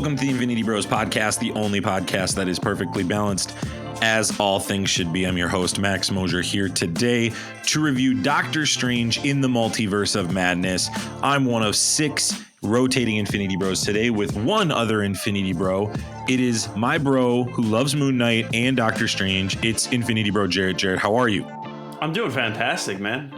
Welcome to the Infinity Bros podcast, the only podcast that is perfectly balanced, as all things should be. I'm your host, Max Mosier, here today to review Doctor Strange in the Multiverse of Madness. I'm one of 6 rotating Infinity Bros today with one other Infinity Bro. It is my bro who loves Moon Knight and Doctor Strange. It's Infinity Bro Jarret. Jarret, how are you? I'm doing fantastic, man.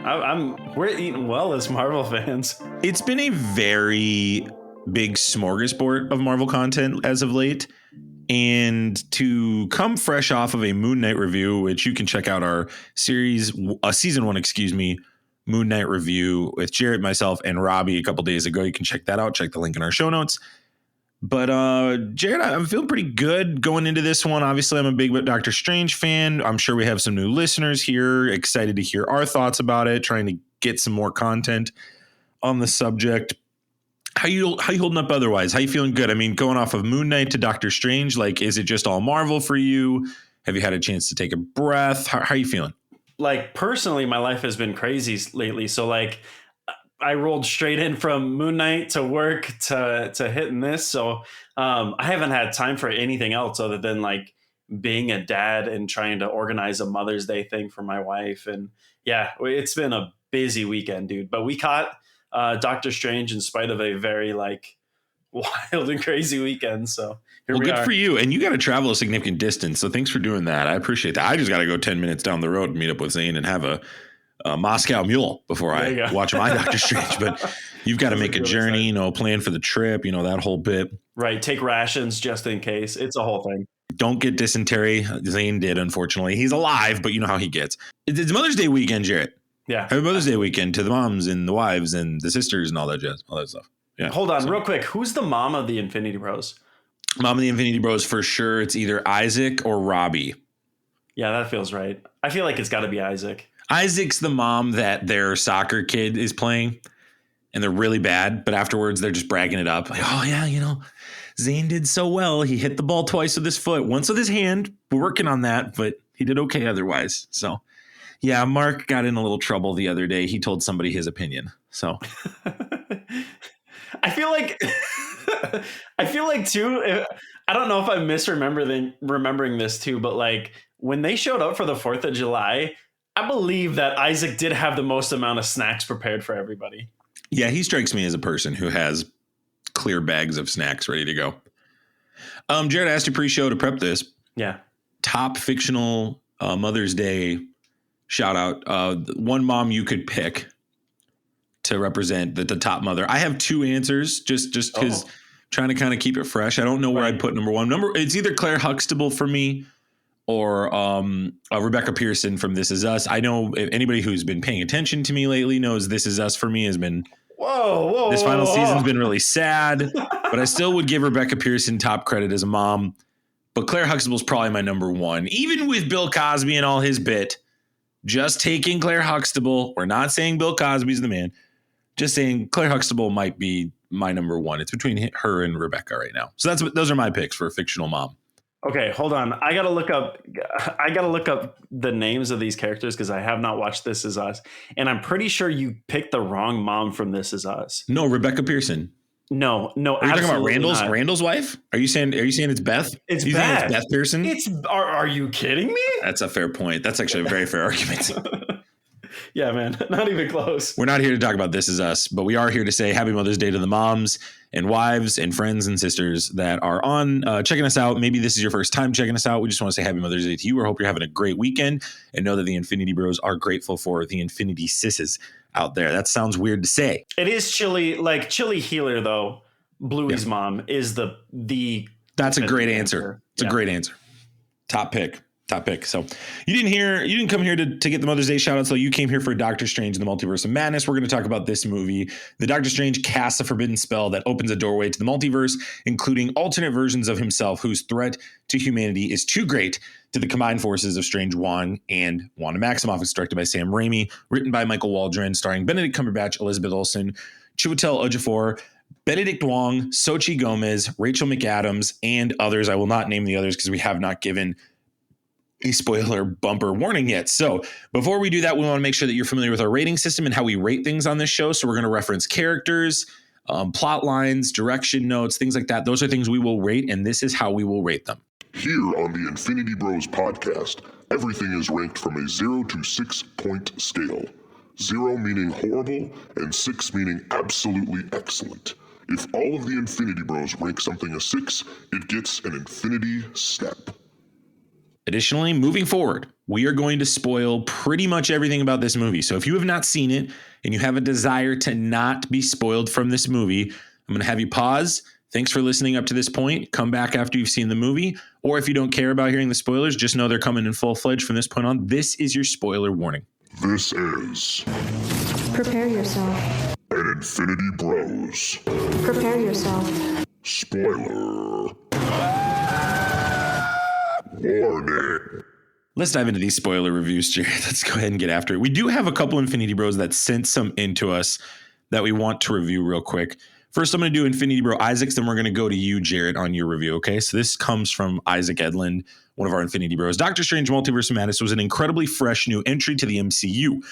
We're eating well as Marvel fans. It's been a very big smorgasbord of Marvel content as of late. And to come fresh off of a Moon Knight review, which you can check out our season 1, Moon Knight review with Jarret, myself, and Robbie a couple days ago. You can check that out. Check the link in our show notes. But Jarret, I'm feeling pretty good going into this one. Obviously, I'm a big Doctor Strange fan. I'm sure we have some new listeners here, excited to hear our thoughts about it, trying to get some more content on the subject. How you holding up otherwise? How you feeling? Good. I mean, going off of Moon Knight to Doctor Strange, like, is it just all Marvel for you? Have you had a chance to take a breath? How are you feeling? Like, personally, my life has been crazy lately. So, like, I rolled straight in from Moon Knight to work to hitting this. So I haven't had time for anything else other than, like, being a dad and trying to organize a Mother's Day thing for my wife. And yeah, it's been a busy weekend, dude. But we caught Doctor Strange in spite of a very, like, wild and crazy weekend. So here we are. Good for you. And you got to travel a significant distance. So thanks for doing that. I appreciate that. I just got to go 10 minutes down the road and meet up with Zane and have a Moscow Mule before I watch my Doctor Strange. But you've got to make a journey, plan for the trip, that whole bit. Right. Take rations just in case. It's a whole thing. Don't get dysentery. Zane did, unfortunately. He's alive, but you know how he gets. It's Mother's Day weekend, Jarret. Yeah. Happy Mother's Day weekend to the moms and the wives and the sisters and all that jazz, all that stuff. Yeah. Hold on real quick. Who's the mom of the Infinity Bros? Mom of the Infinity Bros, for sure. It's either Isaac or Robbie. Yeah, that feels right. I feel like it's got to be Isaac. Isaac's the mom that their soccer kid is playing, and they're really bad, but afterwards they're just bragging it up. Like, oh, yeah, Zane did so well. He hit the ball twice with his foot, once with his hand. We're working on that, but he did okay otherwise. So, yeah, Mark got in a little trouble the other day. He told somebody his opinion. So I feel like too, I don't know if I'm remembering this too, but like when they showed up for the 4th of July, I believe that Isaac did have the most amount of snacks prepared for everybody. Yeah, he strikes me as a person who has clear bags of snacks ready to go. Jarret, asked you pre-show to prep this. Yeah. Top fictional Mother's Day shout out. One mom you could pick to represent the top mother. I have 2 answers just because trying to kind of keep it fresh. I don't know where I'd put number 1. It's either Claire Huxtable for me or Rebecca Pearson from This Is Us. I know anybody who's been paying attention to me lately knows This Is Us for me has been this final season's been really sad, but I still would give Rebecca Pearson top credit as a mom. But Claire Huxtable's probably my number 1, even with Bill Cosby and all his bit. Just taking Claire Huxtable. We're not saying Bill Cosby's the man. Just saying Claire Huxtable might be my number 1. It's between her and Rebecca right now. So those are my picks for a fictional mom. Okay, hold on. I gotta look up the names of these characters because I have not watched This Is Us, and I'm pretty sure you picked the wrong mom from This Is Us. No, Rebecca Pearson. No. Are you talking about Randall's wife? Are you saying it's Beth? It's Beth. It's Beth Pearson. Are you kidding me? That's a fair point. That's actually a very fair argument. Yeah, man, not even close. We're not here to talk about This Is Us, but we are here to say Happy Mother's Day to the moms and wives and friends and sisters that are on checking us out. Maybe this is your first time checking us out. We just want to say Happy Mother's Day to you. We hope you're having a great weekend and know that the Infinity Bros are grateful for the Infinity Sisses out there. That sounds weird to say. It is chilly, like Chili Healer, though. Bluey's mom is the. That's a great answer. It's a great answer. Top pick. So you didn't come here to get the Mother's Day shout out. So you came here for Doctor Strange in the Multiverse of Madness. We're going to talk about this movie. The Doctor Strange casts a forbidden spell that opens a doorway to the multiverse, including alternate versions of himself whose threat to humanity is too great to the combined forces of Strange Wong and Wanda Maximoff. It's directed by Sam Raimi, written by Michael Waldron, starring Benedict Cumberbatch, Elizabeth Olsen, Chiwetel Ejiofor, Benedict Wong, Xochitl Gomez, Rachel McAdams, and others. I will not name the others because we have not given a spoiler bumper warning yet. So before we do that, we want to make sure that you're familiar with our rating system and how we rate things on this show. So we're going to reference characters, plot lines, direction notes, things like that. Those are things we will rate, and this is how we will rate them. Here on the Infinity Bros podcast, everything is ranked from a 0 to 6 point scale. 0 meaning horrible, and 6 meaning absolutely excellent. If all of the Infinity Bros rank something a 6, it gets an Infinity Step. Additionally, moving forward, we are going to spoil pretty much everything about this movie. So if you have not seen it and you have a desire to not be spoiled from this movie, I'm going to have you pause. Thanks for listening up to this point. Come back after you've seen the movie. Or if you don't care about hearing the spoilers, just know they're coming in full-fledged from this point on. This is your spoiler warning. This is... Prepare yourself. An Infinity Bros. Prepare yourself. Spoiler. Warning. Let's dive into these spoiler reviews, Jarret. Let's go ahead and get after it. We do have a couple Infinity Bros that sent some into us that we want to review real quick. First, I'm going to do Infinity Bro Isaacs, then we're going to go to you, Jarret, on your review, okay? So this comes from Isaac Edlund, one of our Infinity Bros. Doctor Strange Multiverse of Madness was an incredibly fresh new entry to the MCU.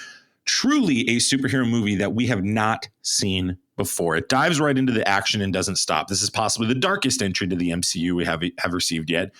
Truly a superhero movie that we have not seen before. It dives right into the action and doesn't stop. This is possibly the darkest entry to the MCU we have received yet.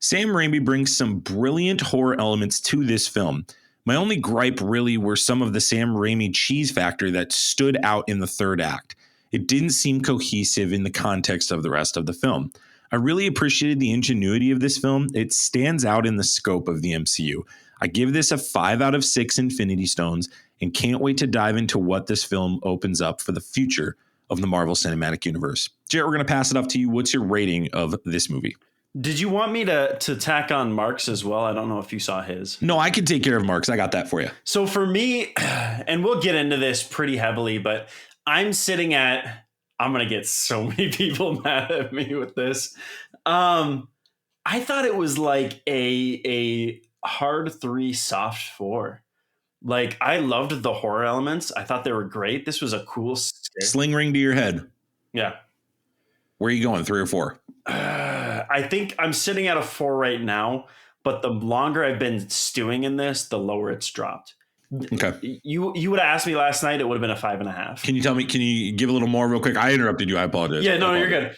Sam Raimi brings some brilliant horror elements to this film. My only gripe really were some of the Sam Raimi cheese factor that stood out in the third act. It didn't seem cohesive in the context of the rest of the film. I really appreciated the ingenuity of this film. It stands out in the scope of the MCU. I give this a 5 out of 6 Infinity Stones and can't wait to dive into what this film opens up for the future of the Marvel Cinematic Universe. Jarret, we're going to pass it off to you. What's your rating of this movie? Did you want me to tack on Mark's as well? I don't know if you saw his. No, I can take care of Mark's. I got that for you. So for me, and we'll get into this pretty heavily, but I'm sitting at, I'm going to get so many people mad at me with this. I thought it was like a hard 3, soft 4. Like, I loved the horror elements. I thought they were great. This was a cool scare. Sling ring to your head. Yeah. Where are you going, 3 or 4? I think I'm sitting at a 4 right now, but the longer I've been stewing in this, the lower it's dropped. Okay. You would have asked me last night, it would have been a 5.5. Can you give a little more real quick? I interrupted you. I apologize. Yeah, no, you're good.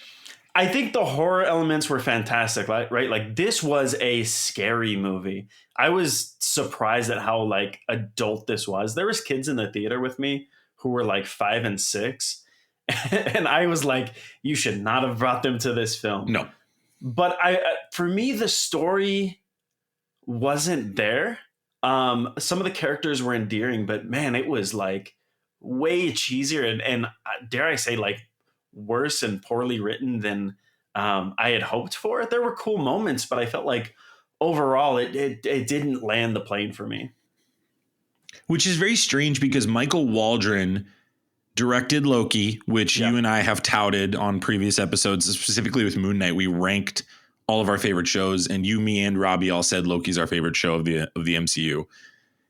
I think the horror elements were fantastic, right? Like, this was a scary movie. I was surprised at how like adult this was. There was kids in the theater with me who were like 5 and 6. And I was like, you should not have brought them to this film. No. But for me, the story wasn't there. Some of the characters were endearing, but man, it was like way cheesier and dare I say, like worse and poorly written than I had hoped for. There were cool moments, but I felt like overall it didn't land the plane for me. Which is very strange because Michael Waldron directed Loki, which you and I have touted on previous episodes, specifically with Moon Knight. We ranked all of our favorite shows, and you, me, and Robbie all said Loki's our favorite show of the MCU.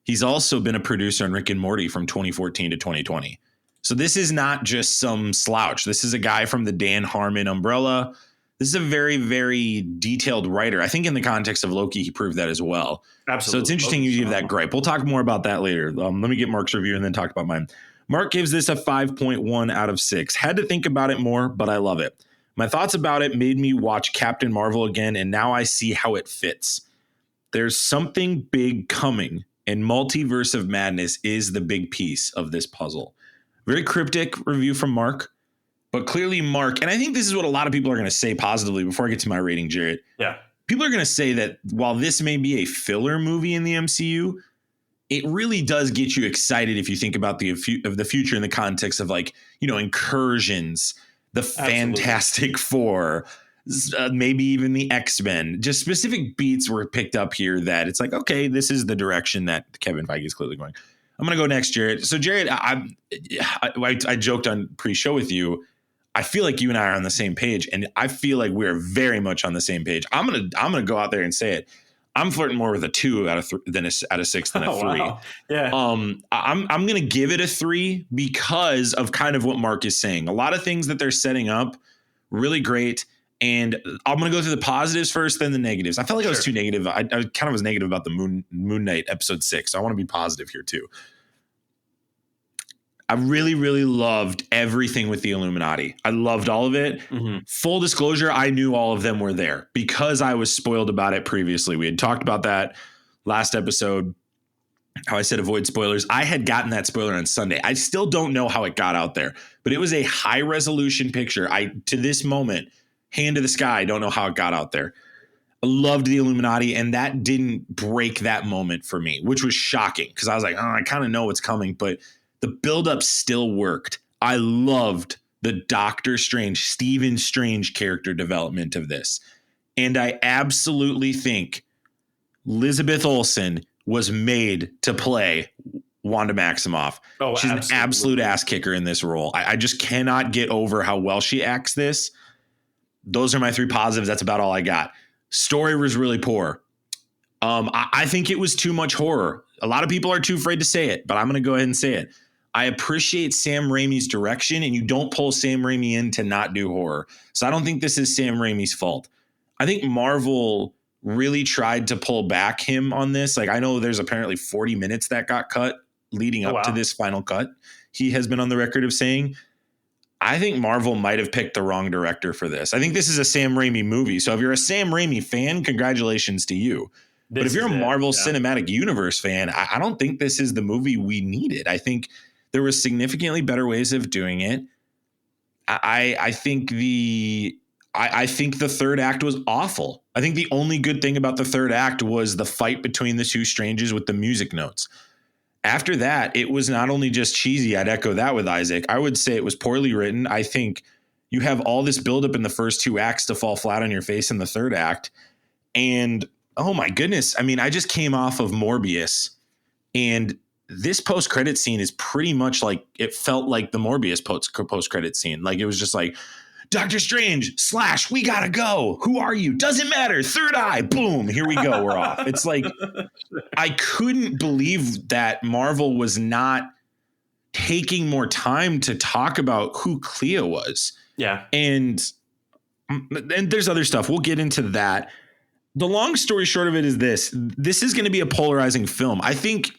He's also been a producer on Rick and Morty from 2014 to 2020. So this is not just some slouch. This is a guy from the Dan Harmon umbrella. This is a very, very detailed writer. I think in the context of Loki, he proved that as well. Absolutely. So it's interesting you give that gripe. We'll talk more about that later. Let me get Mark's review and then talk about mine. Mark gives this a 5.1 out of 6. Had to think about it more, but I love it. My thoughts about it made me watch Captain Marvel again, and now I see how it fits. There's something big coming, and Multiverse of Madness is the big piece of this puzzle. Very cryptic review from Mark, but clearly Mark, and I think this is what a lot of people are going to say positively before I get to my rating, Jarret. Yeah. People are going to say that while this may be a filler movie in the MCU, it really does get you excited if you think about the future in the context of like, incursions, the Fantastic Four, maybe even the X-Men. Just specific beats were picked up here that it's like, okay, this is the direction that Kevin Feige is clearly going. I'm going to go next, Jarret. So Jarret, I joked on pre-show with you. I feel like you and I are on the same page, and I feel like we're very much on the same page. I'm gonna go out there and say it. I'm flirting more with a 2 out of 3 than out of 6 than a 3. Wow. Yeah. I'm going to give it a 3 because of kind of what Mark is saying. A lot of things that they're setting up, really great. And I'm going to go through the positives first, then the negatives. I felt like I was too negative. I kind of was negative about the Moon Knight episode 6. So I want to be positive here too. I really, really loved everything with the Illuminati. I loved all of it. Mm-hmm. Full disclosure, I knew all of them were there because I was spoiled about it previously. We had talked about that last episode, how I said avoid spoilers. I had gotten that spoiler on Sunday. I still don't know how it got out there, but it was a high resolution picture. To this moment, hand to the sky, I don't know how it got out there. I loved the Illuminati, and that didn't break that moment for me, which was shocking because I was like, oh, I kind of know what's coming, but the buildup still worked. I loved the Doctor Strange, Stephen Strange character development of this. And I absolutely think Elizabeth Olsen was made to play Wanda Maximoff. Oh, she's absolutely. an absolute ass kicker in this role. I just cannot get over how well she acts this. Those are my 3 positives. That's about all I got. Story was really poor. I think it was too much horror. A lot of people are too afraid to say it, but I'm going to go ahead and say it. I appreciate Sam Raimi's direction, and you don't pull Sam Raimi in to not do horror. So I don't think this is Sam Raimi's fault. I think Marvel really tried to pull back him on this. Like, I know there's apparently 40 minutes that got cut leading up to this final cut. He has been on the record of saying, I think Marvel might have picked the wrong director for this. I think this is a Sam Raimi movie. So if you're a Sam Raimi fan, congratulations to you. But if you're a Marvel Cinematic Universe fan, I don't think this is the movie we needed. I think there were significantly better ways of doing it. I think the third act was awful. I think the only good thing about the third act was the fight between the two strangers with the music notes. After that, it was not only just cheesy. I'd echo that with Isaac. I would say it was poorly written. I think you have all this buildup in the first 2 acts to fall flat on your face in the third act. And oh my goodness. I mean, I just came off of Morbius, and this post-credit scene is pretty much like, it felt like the Morbius post-credit scene. Like, it was just like, Doctor Strange, / we gotta go. Who are you? Doesn't matter. Third eye. Boom. Here we go. We're off. It's like, I couldn't believe that Marvel was not taking more time to talk about who Clea was. Yeah. And there's other stuff. We'll get into that. The long story short of it is this is going to be a polarizing film. I think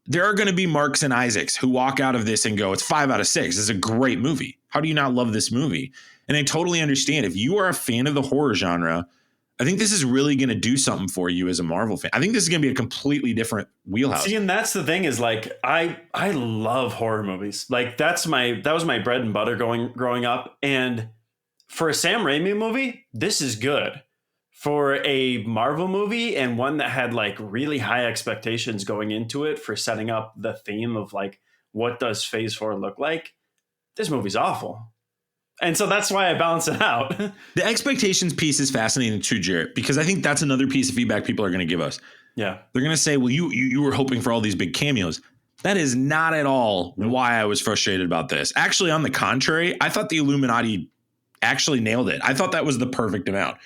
there are going to be Marks and Isaacs who walk out of this and go, it's 5 out of 6. It's a great movie. How do you not love this movie? And I totally understand. If you are a fan of the horror genre, I think this is really going to do something for you as a Marvel fan. I think this is going to be a completely different wheelhouse. See, and that's the thing is, like, I love horror movies. Like, that was my bread and butter growing up. And for a Sam Raimi movie, this is good. For a Marvel movie, and one that had like really high expectations going into it for setting up the theme of like, what does Phase 4 look like? This movie's awful. And so that's why I balance it out. The expectations piece is fascinating too, Jarret, because I think that's another piece of feedback people are going to give us. Yeah. They're going to say, well, you were hoping for all these big cameos. That is not at all why I was frustrated about this. Actually, on the contrary, I thought the Illuminati actually nailed it. I thought that was the perfect amount.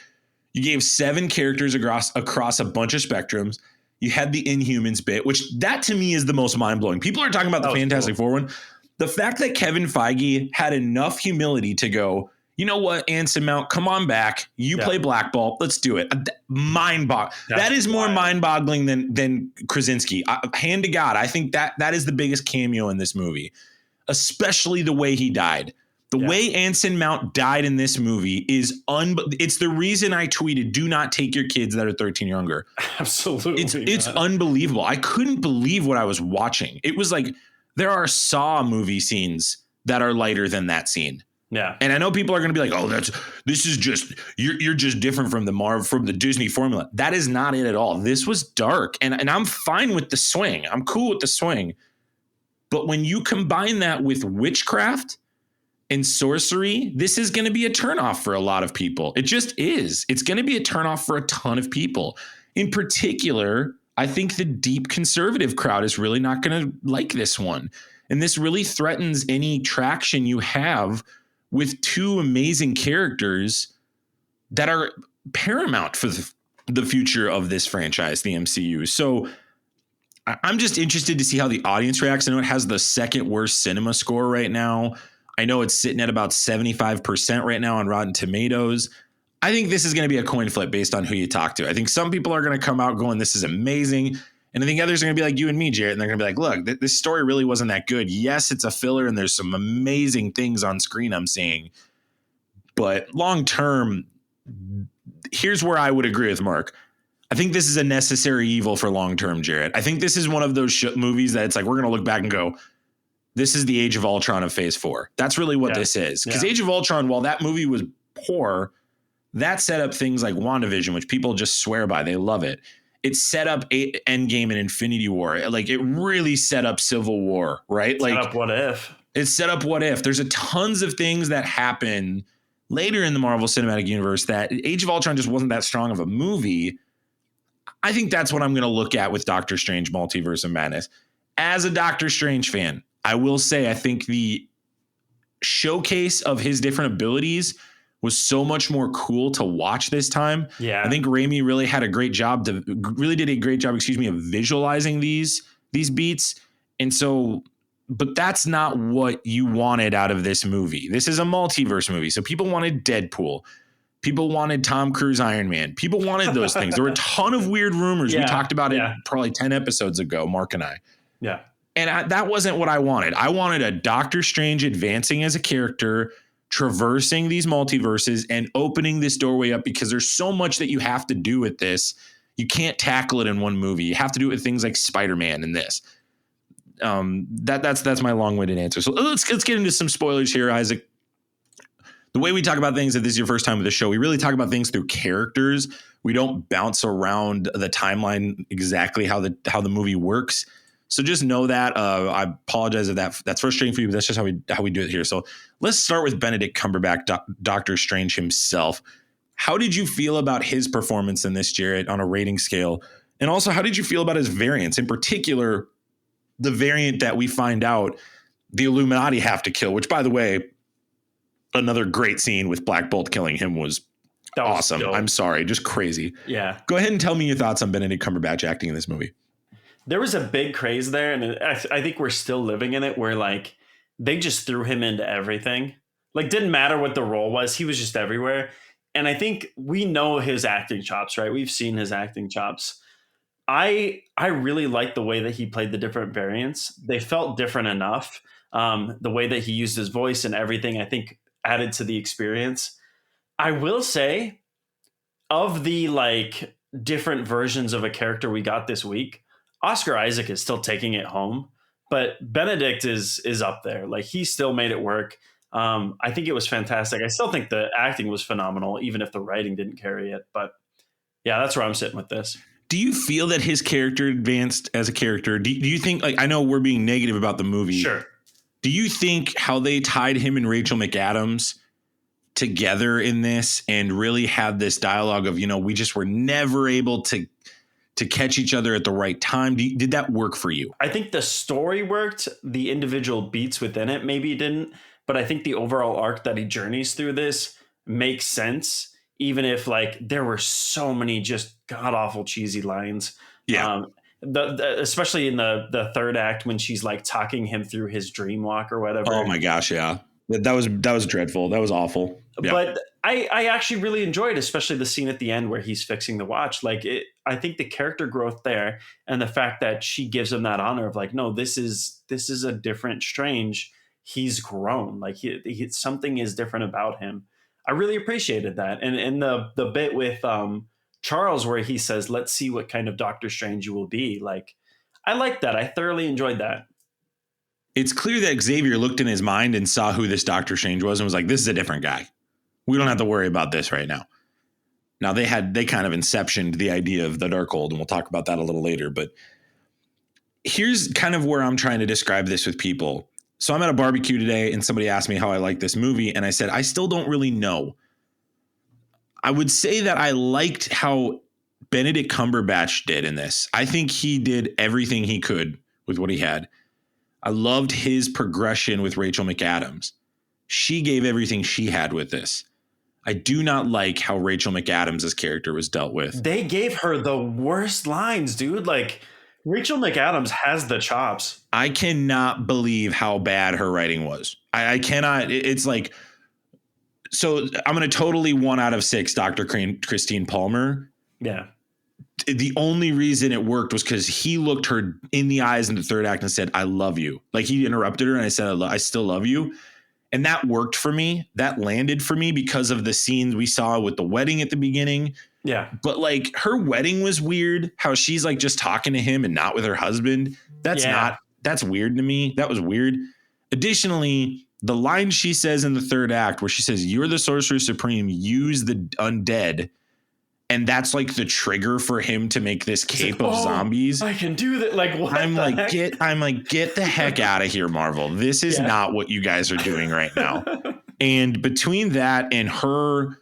You gave 7 characters across a bunch of spectrums. You had the Inhumans bit, which that to me is the most mind-blowing. People are talking about the Fantastic Four one. The fact that Kevin Feige had enough humility to go, you know what, Anson Mount, come on back. You play Black Bolt. Let's do it. Mind-boggling. That is more mind-boggling than Krasinski. Hand to God, I think that is the biggest cameo in this movie, especially the way he died. The way Anson Mount died in this movie is it's the reason I tweeted, do not take your kids that are 13 younger. Absolutely. It's unbelievable. I couldn't believe what I was watching. It was like, there are Saw movie scenes that are lighter than that scene. Yeah. And I know people are going to be like, oh, this is just, you're just different from the Disney formula. That is not it at all. This was dark, and I'm fine with the swing. I'm cool with the swing. But when you combine that with witchcraft and sorcery, this is going to be a turnoff for a lot of people. It just is. It's going to be a turnoff for a ton of people. In particular, I think the deep conservative crowd is really not going to like this one. And this really threatens any traction you have with 2 amazing characters that are paramount for the future of this franchise, the MCU. So I'm just interested to see how the audience reacts. I know it has the 2nd worst cinema score right now. I know it's sitting at about 75% right now on Rotten Tomatoes. I think this is going to be a coin flip based on who you talk to. I think some people are going to come out going, this is amazing. And I think others are going to be like you and me, Jarret, and they're going to be like, look, this story really wasn't that good. Yes, it's a filler and there's some amazing things on screen I'm seeing. But long term, here's where I would agree with Mark. I think this is a necessary evil for long term, Jarret. I think this is one of those movies that it's like we're going to look back and go, this is the Age of Ultron of Phase 4. That's really what this is. Because Age of Ultron, while that movie was poor, that set up things like WandaVision, which people just swear by. They love it. It set up Endgame and Infinity War. Like it really set up Civil War, right? Like set up What If. It set up What If. There's a tons of things that happen later in the Marvel Cinematic Universe that Age of Ultron just wasn't that strong of a movie. I think that's what I'm going to look at with Doctor Strange Multiverse of Madness. As a Doctor Strange fan, I will say I think the showcase of his different abilities was so much more cool to watch this time. Yeah. I think Raimi really did a great job, of visualizing these beats. And so, but that's not what you wanted out of this movie. This is a multiverse movie. So people wanted Deadpool. People wanted Tom Cruise Iron Man. People wanted those things. There were a ton of weird rumors. We talked about it probably 10 episodes ago, Mark and I. Yeah. And that wasn't what I wanted. I wanted a Doctor Strange advancing as a character, traversing these multiverses and opening this doorway up, because there's so much that you have to do with this. You can't tackle it in one movie. You have to do it with things like Spider-Man and this. That's my long-winded answer. So let's get into some spoilers here, Isaac. The way we talk about things, if this is your first time with the show, we really talk about things through characters. We don't bounce around the timeline exactly how the movie works. So just know that. I apologize if that's frustrating for you, but that's just how we do it here. So let's start with Benedict Cumberbatch, Doctor Strange himself. How did you feel about his performance in this, Jarret, on a rating scale? And also, how did you feel about his variants, in particular, the variant that we find out the Illuminati have to kill, which, by the way, another great scene with Black Bolt killing him was awesome. Dope. I'm sorry, just crazy. Yeah. Go ahead and tell me your thoughts on Benedict Cumberbatch acting in this movie. There was a big craze there, and I think we're still living in it, where like they just threw him into everything. Like, didn't matter what the role was, he was just everywhere. And I think we know his acting chops, right? We've seen his acting chops. I really liked the way that he played the different variants. They felt different enough. The way that he used his voice and everything, I think, added to the experience. I will say, of the like different versions of a character we got this week, Oscar Isaac is still taking it home, but Benedict is up there. Like, he still made it work. I think it was fantastic. I still think the acting was phenomenal, even if the writing didn't carry it. But yeah, that's where I'm sitting with this. Do you feel that his character advanced as a character? Do you think, like, I know we're being negative about the movie. Sure. Do you think how they tied him and Rachel McAdams together in this and really had this dialogue of, we just were never able to catch each other at the right time? Did that work for you? I think the story worked. The individual beats within it maybe didn't, but I think the overall arc that he journeys through this makes sense, even if like there were so many just god awful cheesy lines. Yeah. Especially in the third act when she's like talking him through his dream walk or whatever. Oh my gosh, yeah. That was dreadful. That was awful. Yeah. But I actually really enjoyed, especially the scene at the end where he's fixing the watch. Like, I think the character growth there, and the fact that she gives him that honor of like, no, this is a different Strange. He's grown. Like, something is different about him. I really appreciated that. And the bit with Charles where he says, let's see what kind of Doctor Strange you will be. Like, I liked that. I thoroughly enjoyed that. It's clear that Xavier looked in his mind and saw who this Doctor Strange was and was like, this is a different guy. We don't have to worry about this right now. Now they kind of inceptioned the idea of the Darkhold, and we'll talk about that a little later. But here's kind of where I'm trying to describe this with people. So I'm at a barbecue today and somebody asked me how I like this movie. And I said, I still don't really know. I would say that I liked how Benedict Cumberbatch did in this. I think he did everything he could with what he had. I loved his progression with Rachel McAdams. She gave everything she had with this. I do not like how Rachel McAdams' character was dealt with. They gave her the worst lines, dude. Like, Rachel McAdams has the chops. I cannot believe how bad her writing was. I cannot. It's like, so I'm going to totally 1 out of 6 Dr. Christine Palmer. Yeah. the only reason it worked was because he looked her in the eyes in the third act and said, "I love you." Like he interrupted her and I said, I still love you. And that worked for me. That landed for me because of the scenes we saw with the wedding at the beginning. Yeah. But like her wedding was weird. How she's like just talking to him and not with her husband. That's weird to me. That was weird. Additionally, the line she says in the third act where she says, "You're the Sorcerer Supreme, use the undead." And that's like the trigger for him to make this cape of zombies. I can do that. Like, what? I'm like, get the heck out of here, Marvel. This is not what you guys are doing right now. And between that and her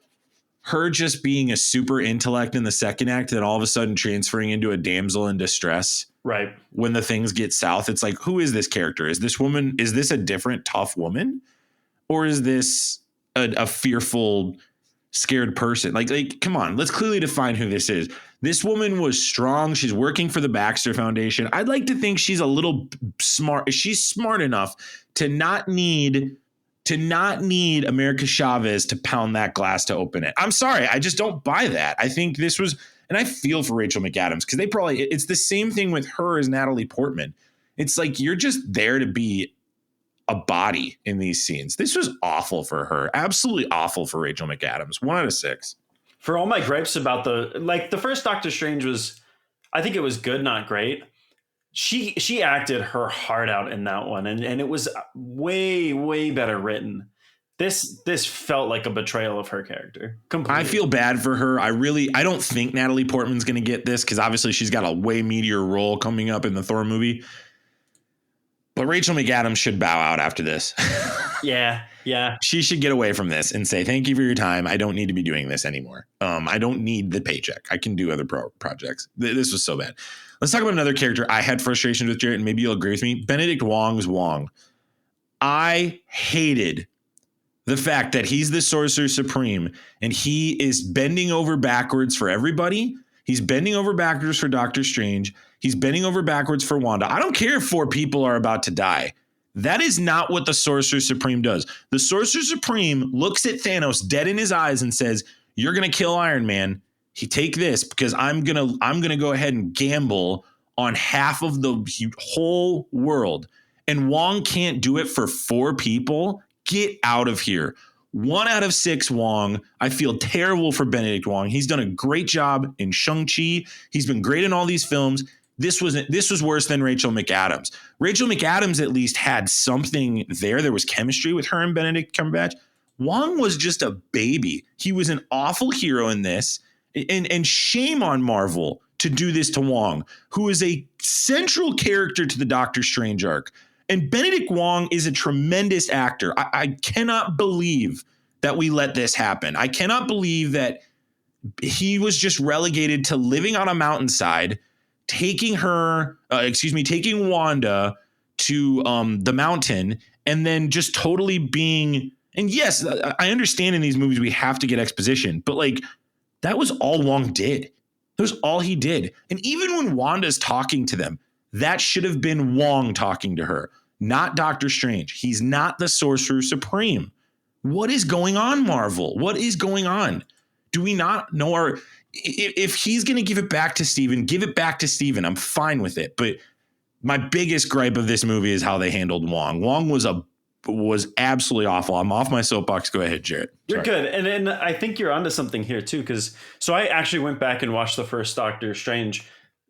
just being a super intellect in the second act, then all of a sudden transferring into a damsel in distress. Right. When the things get south, it's like, who is this character? Is this woman? Is this a different tough woman? Or is this a fearful, scared person? Like, come on, let's clearly define who this is. This woman was strong. She's working for the Baxter Foundation. I'd like to think she's a little smart. She's smart enough to not need America Chavez to pound that glass to open it. I'm sorry. I just don't buy that. I think this was, and I feel for Rachel McAdams because it's the same thing with her as Natalie Portman. It's like, you're just there to be a body in these scenes. This was awful for her. Absolutely awful for Rachel McAdams. 1 out of 6. For all my gripes about the first Doctor Strange was, I think it was good, not great. She acted her heart out in that one, and it was way, way better written. This felt like a betrayal of her character. Completely. I feel bad for her. I don't think Natalie Portman's going to get this because obviously she's got a way meatier role coming up in the Thor movie. But Rachel McAdams should bow out after this. Yeah. She should get away from this and say, "Thank you for your time. I don't need to be doing this anymore. I don't need the paycheck. I can do other projects." This was so bad. Let's talk about another character I had frustrations with, Jarret, and maybe you'll agree with me. Benedict Wong's Wong. I hated the fact that he's the Sorcerer Supreme and he is bending over backwards for everybody. He's bending over backwards for Doctor Strange. He's bending over backwards for Wanda. I don't care if 4 people are about to die. That is not what the Sorcerer Supreme does. The Sorcerer Supreme looks at Thanos dead in his eyes and says, "You're going to kill Iron Man. Take this because I'm going to go ahead and gamble on half of the whole world." And Wong can't do it for 4 people. Get out of here. 1 out of 6, Wong. I feel terrible for Benedict Wong. He's done a great job in Shang Chi. He's been great in all these films. This was worse than Rachel McAdams. Rachel McAdams at least had something there. There was chemistry with her and Benedict Cumberbatch. Wong was just a baby. He was an awful hero in this. And shame on Marvel to do this to Wong, who is a central character to the Doctor Strange arc. And Benedict Wong is a tremendous actor. I cannot believe that we let this happen. I cannot believe that he was just relegated to living on a mountainside, taking Wanda to the mountain, and then just totally being. And yes, I understand in these movies we have to get exposition, but like that was all Wong did. That was all he did. And even when Wanda's talking to them, that should have been Wong talking to her, not Doctor Strange. He's not the Sorcerer Supreme. What is going on, Marvel? What is going on? Do we not know if he's going to give it back to Steven, give it back to Steven. I'm fine with it. But my biggest gripe of this movie is how they handled Wong. Wong was absolutely awful. I'm off my soapbox. Go ahead, Jarret. You're good. And I think you're onto something here too. So I actually went back and watched the first Doctor Strange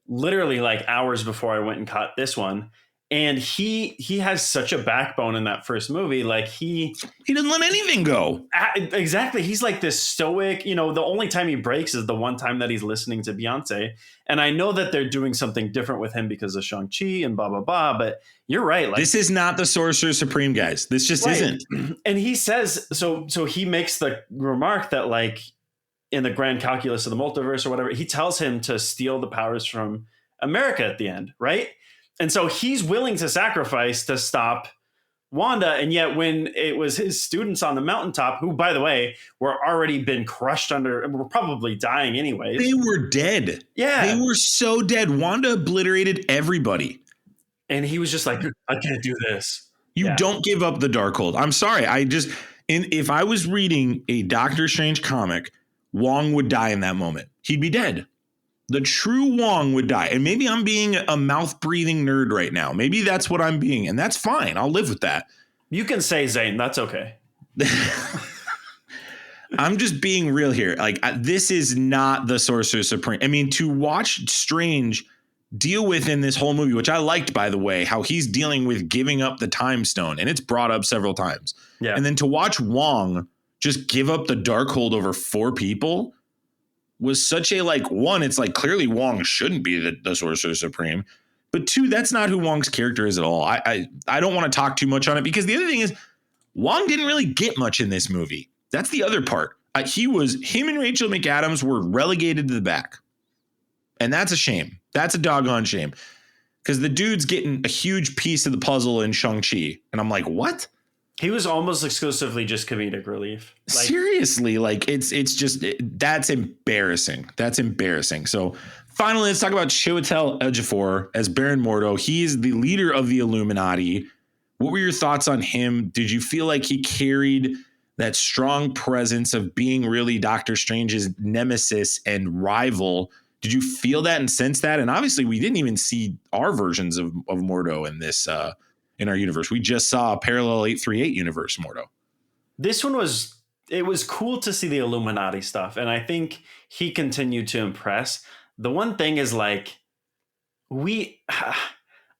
literally like hours before I went and caught this one. And he has such a backbone in that first movie. Like he doesn't let anything go. Exactly. He's like this stoic, the only time he breaks is the one time that he's listening to Beyonce. And I know that they're doing something different with him because of Shang Chi and blah, blah, blah. But you're right. Like, this is not the Sorcerer Supreme, guys. This just isn't. And he says, so he makes the remark that like in the grand calculus of the multiverse or whatever, he tells him to steal the powers from America at the end. Right. And so he's willing to sacrifice to stop Wanda. And yet when it was his students on the mountaintop, who, by the way, were already been crushed under and were probably dying anyways. They were dead. Yeah. They were so dead. Wanda obliterated everybody. And he was just like, I can't do this. You don't give up the Darkhold. I'm sorry. If I was reading a Doctor Strange comic, Wong would die in that moment. He'd be dead. the true Wong would die. And maybe I'm being a mouth-breathing nerd right now. Maybe that's what I'm being, and that's fine. I'll live with that. You can say Zane. That's okay. I'm just being real here. Like, this is not the Sorcerer Supreme. I mean, to watch Strange deal with in this whole movie, which I liked, by the way, how he's dealing with giving up the Time Stone, and it's brought up several times. Yeah. And then to watch Wong just give up the Darkhold over 4 people was such a, like, one, it's like clearly Wong shouldn't be the Sorcerer Supreme. But 2, that's not who Wong's character is at all. I don't want to talk too much on it, because the other thing is Wong didn't really get much in this movie. That's the other part. Him and Rachel McAdams were relegated to the back. And that's a shame. That's a doggone shame. Because the dude's getting a huge piece of the puzzle in Shang Chi. And I'm like, what? He was almost exclusively just comedic relief. Seriously, like it's just that's embarrassing. That's embarrassing. So finally, let's talk about Chiwetel Ejiofor as Baron Mordo. He's the leader of the Illuminati. What were your thoughts on him? Did you feel like he carried that strong presence of being really Doctor Strange's nemesis and rival? Did you feel that and sense that? And obviously, we didn't even see our versions of Mordo in this in our universe. We just saw a parallel 838 universe Mordo. This one was cool to see the Illuminati stuff, and I think he continued to impress. The one thing is, like, I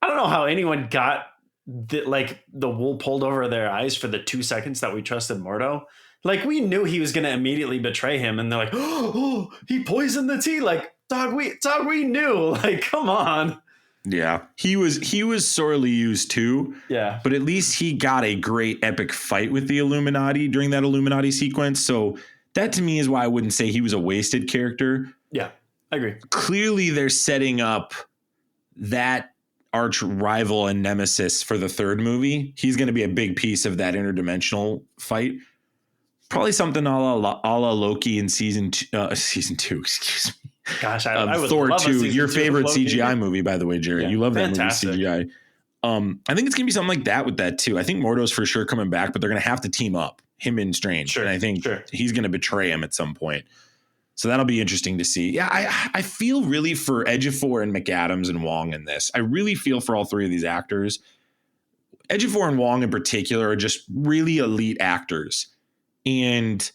don't know how anyone got the wool pulled over their eyes for the 2 seconds that we trusted Mordo. Like, we knew he was going to immediately betray him, and they're like, oh, he poisoned the tea. Like, dog, we knew. Like, come on. Yeah, he was sorely used too. Yeah, but at least he got a great epic fight with the Illuminati during that Illuminati sequence. So that to me is why I wouldn't say he was a wasted character. Yeah, I agree. Clearly, they're setting up that arch rival and nemesis for the 3rd movie. He's going to be a big piece of that interdimensional fight. Probably something a la Loki in season 2. Excuse me. Gosh, I would Thor love 2, your favorite CGI movie, by the way, Jarret. Yeah, you love fantastic. that movie CGI. I think it's gonna be something like that with that too. I think Mordo's for sure coming back, but they're gonna have to team up, him and Strange. Sure, and I think he's gonna betray him at some point. So that'll be interesting to see. Yeah, I feel really for Ejiofor and McAdams and Wong in this. I really feel for all 3 of these actors. Ejiofor and Wong in particular are just really elite actors. And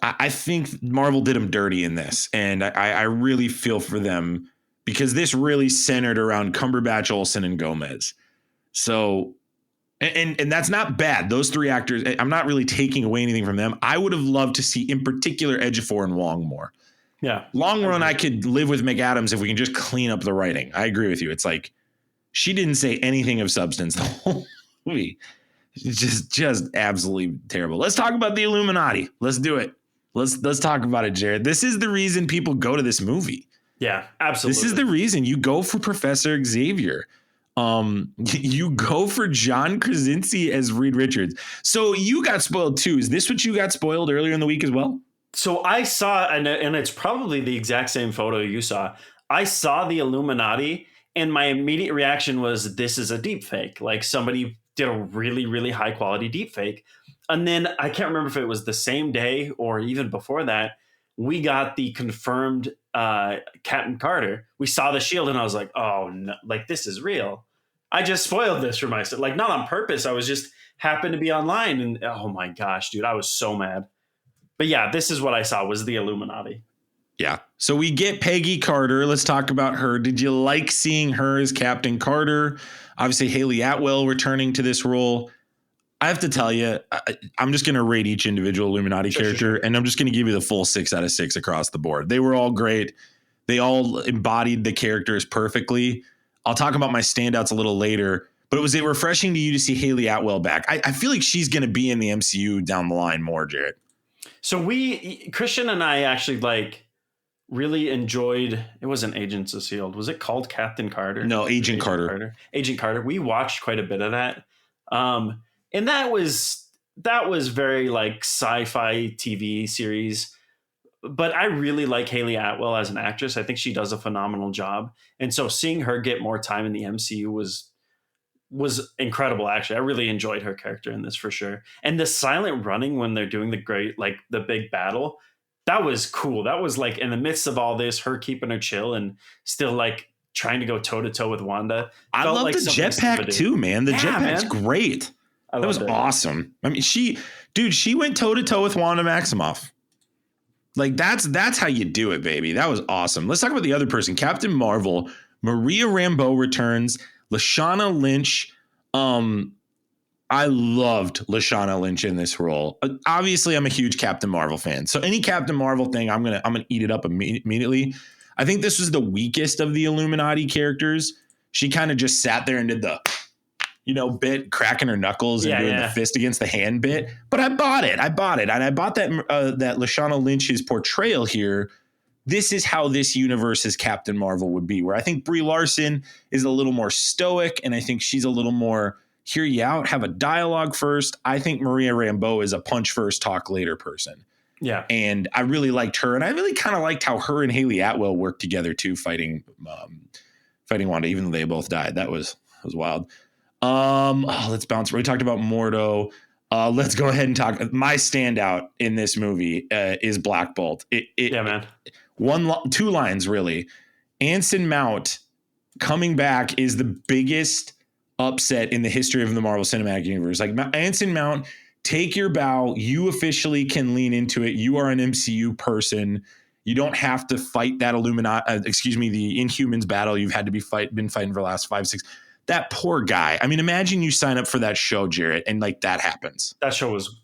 I think Marvel did them dirty in this, and I really feel for them, because this really centered around Cumberbatch, Olsen, and Gomez. So, and that's not bad. Those 3 actors, I'm not really taking away anything from them. I would have loved to see, in particular, Ejiofor and Wong more. Yeah. Long run, I could live with McAdams if we can just clean up the writing. I agree with you. It's like she didn't say anything of substance the whole movie. It's just absolutely terrible. Let's talk about the Illuminati. Let's do it. Let's talk about it, Jarret. This is the reason people go to this movie. Yeah, absolutely. This is the reason you go for Professor Xavier. You go for John Krasinski as Reed Richards. So you got spoiled too. Is this what you got spoiled earlier in the week as well? So I saw, and it's probably the exact same photo you saw. I saw the Illuminati, and my immediate reaction was, this is a deep fake. Like, somebody did a really, really high quality deep fake. And then I can't remember if it was the same day or even before that, we got the confirmed Captain Carter. We saw the shield, and I was like, oh no, like, this is real. I just spoiled this for myself. Like, not on purpose. I was just happened to be online, and oh my gosh, dude, I was so mad. But yeah, this is what I saw was the Illuminati. Yeah. So we get Peggy Carter. Let's talk about her. Did you like seeing her as Captain Carter? Obviously, Haley Atwell returning to this role. I have to tell you, I'm just going to rate each individual Illuminati character, and I'm just going to give you the full 6 out of 6 across the board. They were all great. They all embodied the characters perfectly. I'll talk about my standouts a little later, but was it refreshing to you to see Haley Atwell back? I feel like she's going to be in the MCU down the line more, Jarret. So Christian and I actually really enjoyed, it wasn't Agents of S.H.I.E.L.D. Was it called Captain Carter? No, Agent Carter. Agent Carter. We watched quite a bit of that. And that was very sci-fi TV series. But I really like Haley Atwell as an actress. I think she does a phenomenal job. And so seeing her get more time in the MCU was incredible, actually. I really enjoyed her character in this for sure. And the silent running when they're doing the big battle, that was cool. That was like in the midst of all this, her keeping her chill and still like trying to go toe to toe with Wanda. I love like the jetpack too, man. The jetpack's great. That was awesome. I mean, she went toe to toe with Wanda Maximoff. Like that's how you do it, baby. That was awesome. Let's talk about the other person, Captain Marvel. Maria Rambeau returns. Lashana Lynch. I loved Lashana Lynch in this role. Obviously, I'm a huge Captain Marvel fan, so any Captain Marvel thing, I'm gonna eat it up immediately. I think this was the weakest of the Illuminati characters. She kind of just sat there and did the, bit, cracking her knuckles and doing the fist against the hand bit. But I bought it. And I bought that Lashana Lynch's portrayal here. This is how this universe's Captain Marvel would be, where I think Brie Larson is a little more stoic, and I think she's a little more hear you out, have a dialogue first. I think Maria Rambeau is a punch first, talk later person. Yeah. And I really liked her. And I really kind of liked how her and Haley Atwell worked together too, fighting Wanda, even though they both died. That was wild. Let's bounce. We talked about Mordo. Let's go ahead and talk. My standout in this movie is Black Bolt. Man. Two lines, really. Anson Mount coming back is the biggest upset in the history of the Marvel Cinematic Universe. Like, Anson Mount, take your bow. You officially can lean into it. You are an MCU person. You don't have to fight that the Inhumans battle you've had to been fighting for the last 5-6. That poor guy. I mean, imagine you sign up for that show, Jarret, and like that happens. That show was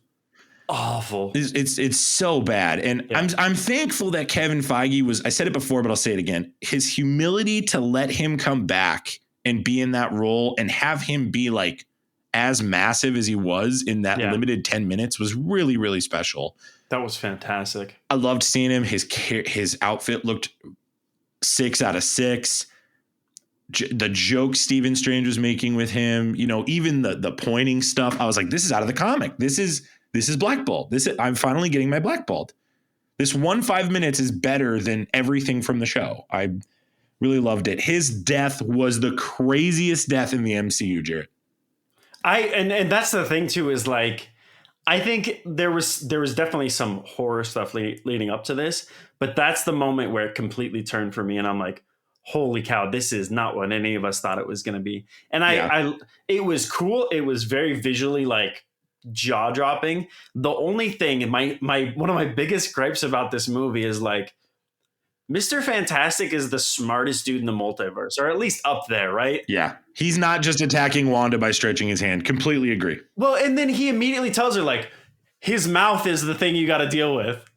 awful. It's so bad. And I'm thankful that Kevin Feige was, I said it before, but I'll say it again. His humility to let him come back and be in that role and have him be like as massive as he was in that limited 10 minutes was really, really special. That was fantastic. I loved seeing him. His outfit looked 6 out of 6. The joke Stephen Strange was making with him, even the pointing stuff. I was like, this is out of the comic. This is Black Bolt. I'm finally getting my Black Bolt. This 5 minutes is better than everything from the show. I really loved it. His death was the craziest death in the MCU, Jarret. And that's the thing too, is like, I think there was definitely some horror stuff leading up to this, but that's the moment where it completely turned for me. And I'm like, holy cow, this is not what any of us thought it was going to be. And it was cool. It was very visually like jaw dropping. The only thing, one of my biggest gripes about this movie is like, Mr. Fantastic is the smartest dude in the multiverse, or at least up there, right? Yeah. He's not just attacking Wanda by stretching his hand. Completely agree. Well, and then he immediately tells her, like, his mouth is the thing you got to deal with.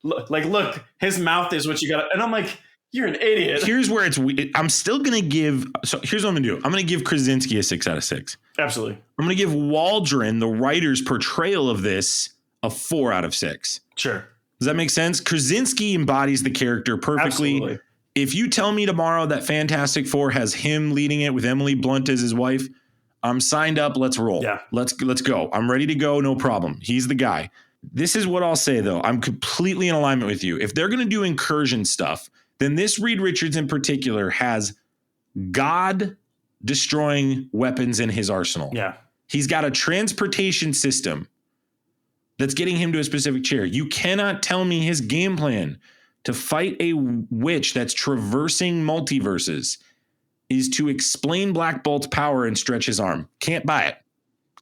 Look, his mouth is what you got to... And I'm like, you're an idiot. Here's where I'm still going to give... So here's what I'm going to do. I'm going to give Krasinski a 6 out of 6. Absolutely. I'm going to give Waldron, the writer's portrayal of this, a 4 out of 6. Sure. Does that make sense? Krasinski embodies the character perfectly. Absolutely. If you tell me tomorrow that Fantastic Four has him leading it with Emily Blunt as his wife, I'm signed up. Let's roll. Yeah. Let's go. I'm ready to go. No problem. He's the guy. This is what I'll say, though. I'm completely in alignment with you. If they're going to do incursion stuff, then this Reed Richards in particular has God destroying weapons in his arsenal. Yeah. He's got a transportation system that's getting him to a specific chair. You cannot tell me his game plan to fight a witch that's traversing multiverses is to explain Black Bolt's power and stretch his arm. Can't buy it.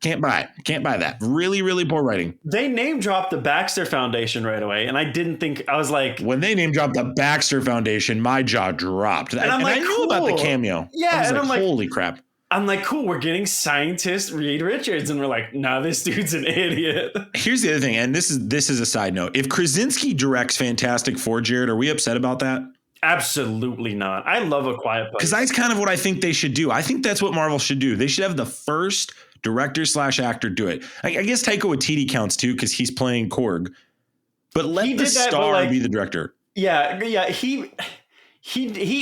Can't buy that. Really, really poor writing. They name dropped the Baxter Foundation right away. And I was like... When they name dropped the Baxter Foundation, my jaw dropped. And I knew about the cameo. Yeah. And I'm like, holy crap. I'm like, cool, we're getting scientist Reed Richards. And we're like, nah, this dude's an idiot. Here's the other thing, and this is a side note. If Krasinski directs Fantastic Four, Jarret, are we upset about that? Absolutely not. I love A Quiet Place. Because that's kind of what I think they should do. I think that's what Marvel should do. They should have the first director/actor do it. I guess Taika Waititi counts too, because he's playing Korg. But let the star be the director. Yeah. He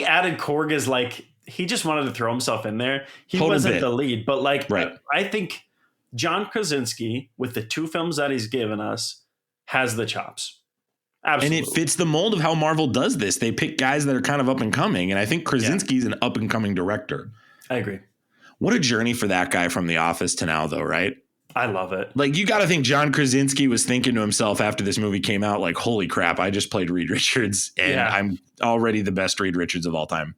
added Korg as like... He just wanted to throw himself in there. He wasn't the lead, but like, right. I think John Krasinski, with the 2 films that he's given us, has the chops. Absolutely. And it fits the mold of how Marvel does this. They pick guys that are kind of up and coming. And I think Krasinski's an up and coming director. I agree. What a journey for that guy from The Office to now, though, right? I love it. Like, you got to think John Krasinski was thinking to himself after this movie came out, like, holy crap, I just played Reed Richards and I'm already the best Reed Richards of all time.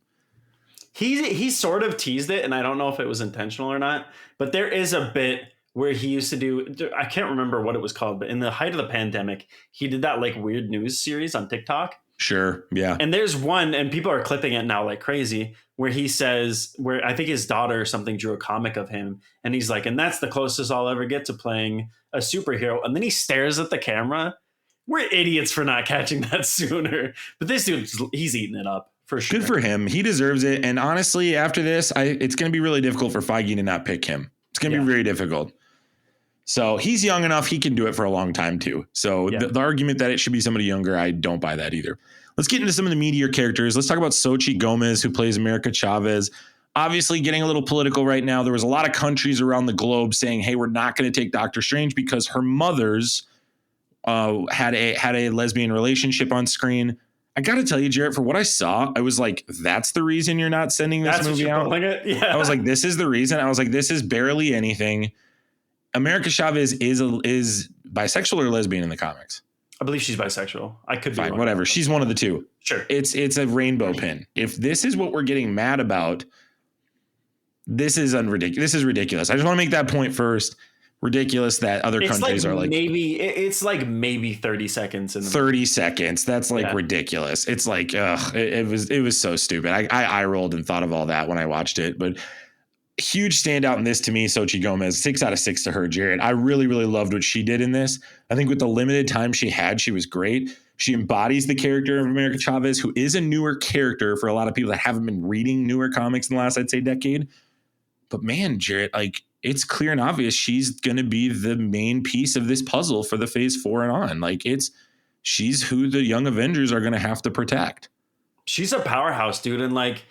He sort of teased it, and I don't know if it was intentional or not, but there is a bit where he used to do, I can't remember what it was called, but in the height of the pandemic, he did that like weird news series on TikTok. Sure. Yeah. And there's one, and people are clipping it now like crazy, where he says, where I think his daughter or something drew a comic of him. And he's like, and that's the closest I'll ever get to playing a superhero. And then he stares at the camera. We're idiots for not catching that sooner. But this dude, he's eating it up for sure. Good for him. He deserves it. And honestly, after this, it's going to be really difficult for Feige to not pick him. It's going to be very difficult. So he's young enough. He can do it for a long time too. So the argument that it should be somebody younger, I don't buy that either. Let's get into some of the meatier characters. Let's talk about Xochitl Gomez, who plays America Chavez. Obviously getting a little political right now. There was a lot of countries around the globe saying, hey, we're not going to take Doctor Strange because her mother's had a lesbian relationship on screen. I got to tell you, Jarret, for what I saw, I was like, that's the reason you're not sending this movie out? Yeah. I was like, this is the reason. I was like, this is barely anything. America Chavez is bisexual or lesbian in the comics? I believe she's bisexual. I could be fine, whatever. She's one of the two. Sure. It's a rainbow pin. If this is what we're getting mad about, this is ridiculous. This is ridiculous. I just want to make that point first. Ridiculous that other countries are like it's like maybe 30 seconds in the 30 seconds. That's like ridiculous. It's like it was so stupid. I rolled and thought of all that when I watched it, but huge standout in this to me, Xochitl Gomez, 6 out of 6 to her, Jarret. I really, really loved what she did in this. I think with the limited time she had, she was great. She embodies the character of America Chavez, who is a newer character for a lot of people that haven't been reading newer comics in the last, I'd say, decade. But man, Jarret, like, it's clear and obvious she's going to be the main piece of this puzzle for the Phase 4 and on. Like, she's who the Young Avengers are going to have to protect. She's a powerhouse, dude. And like,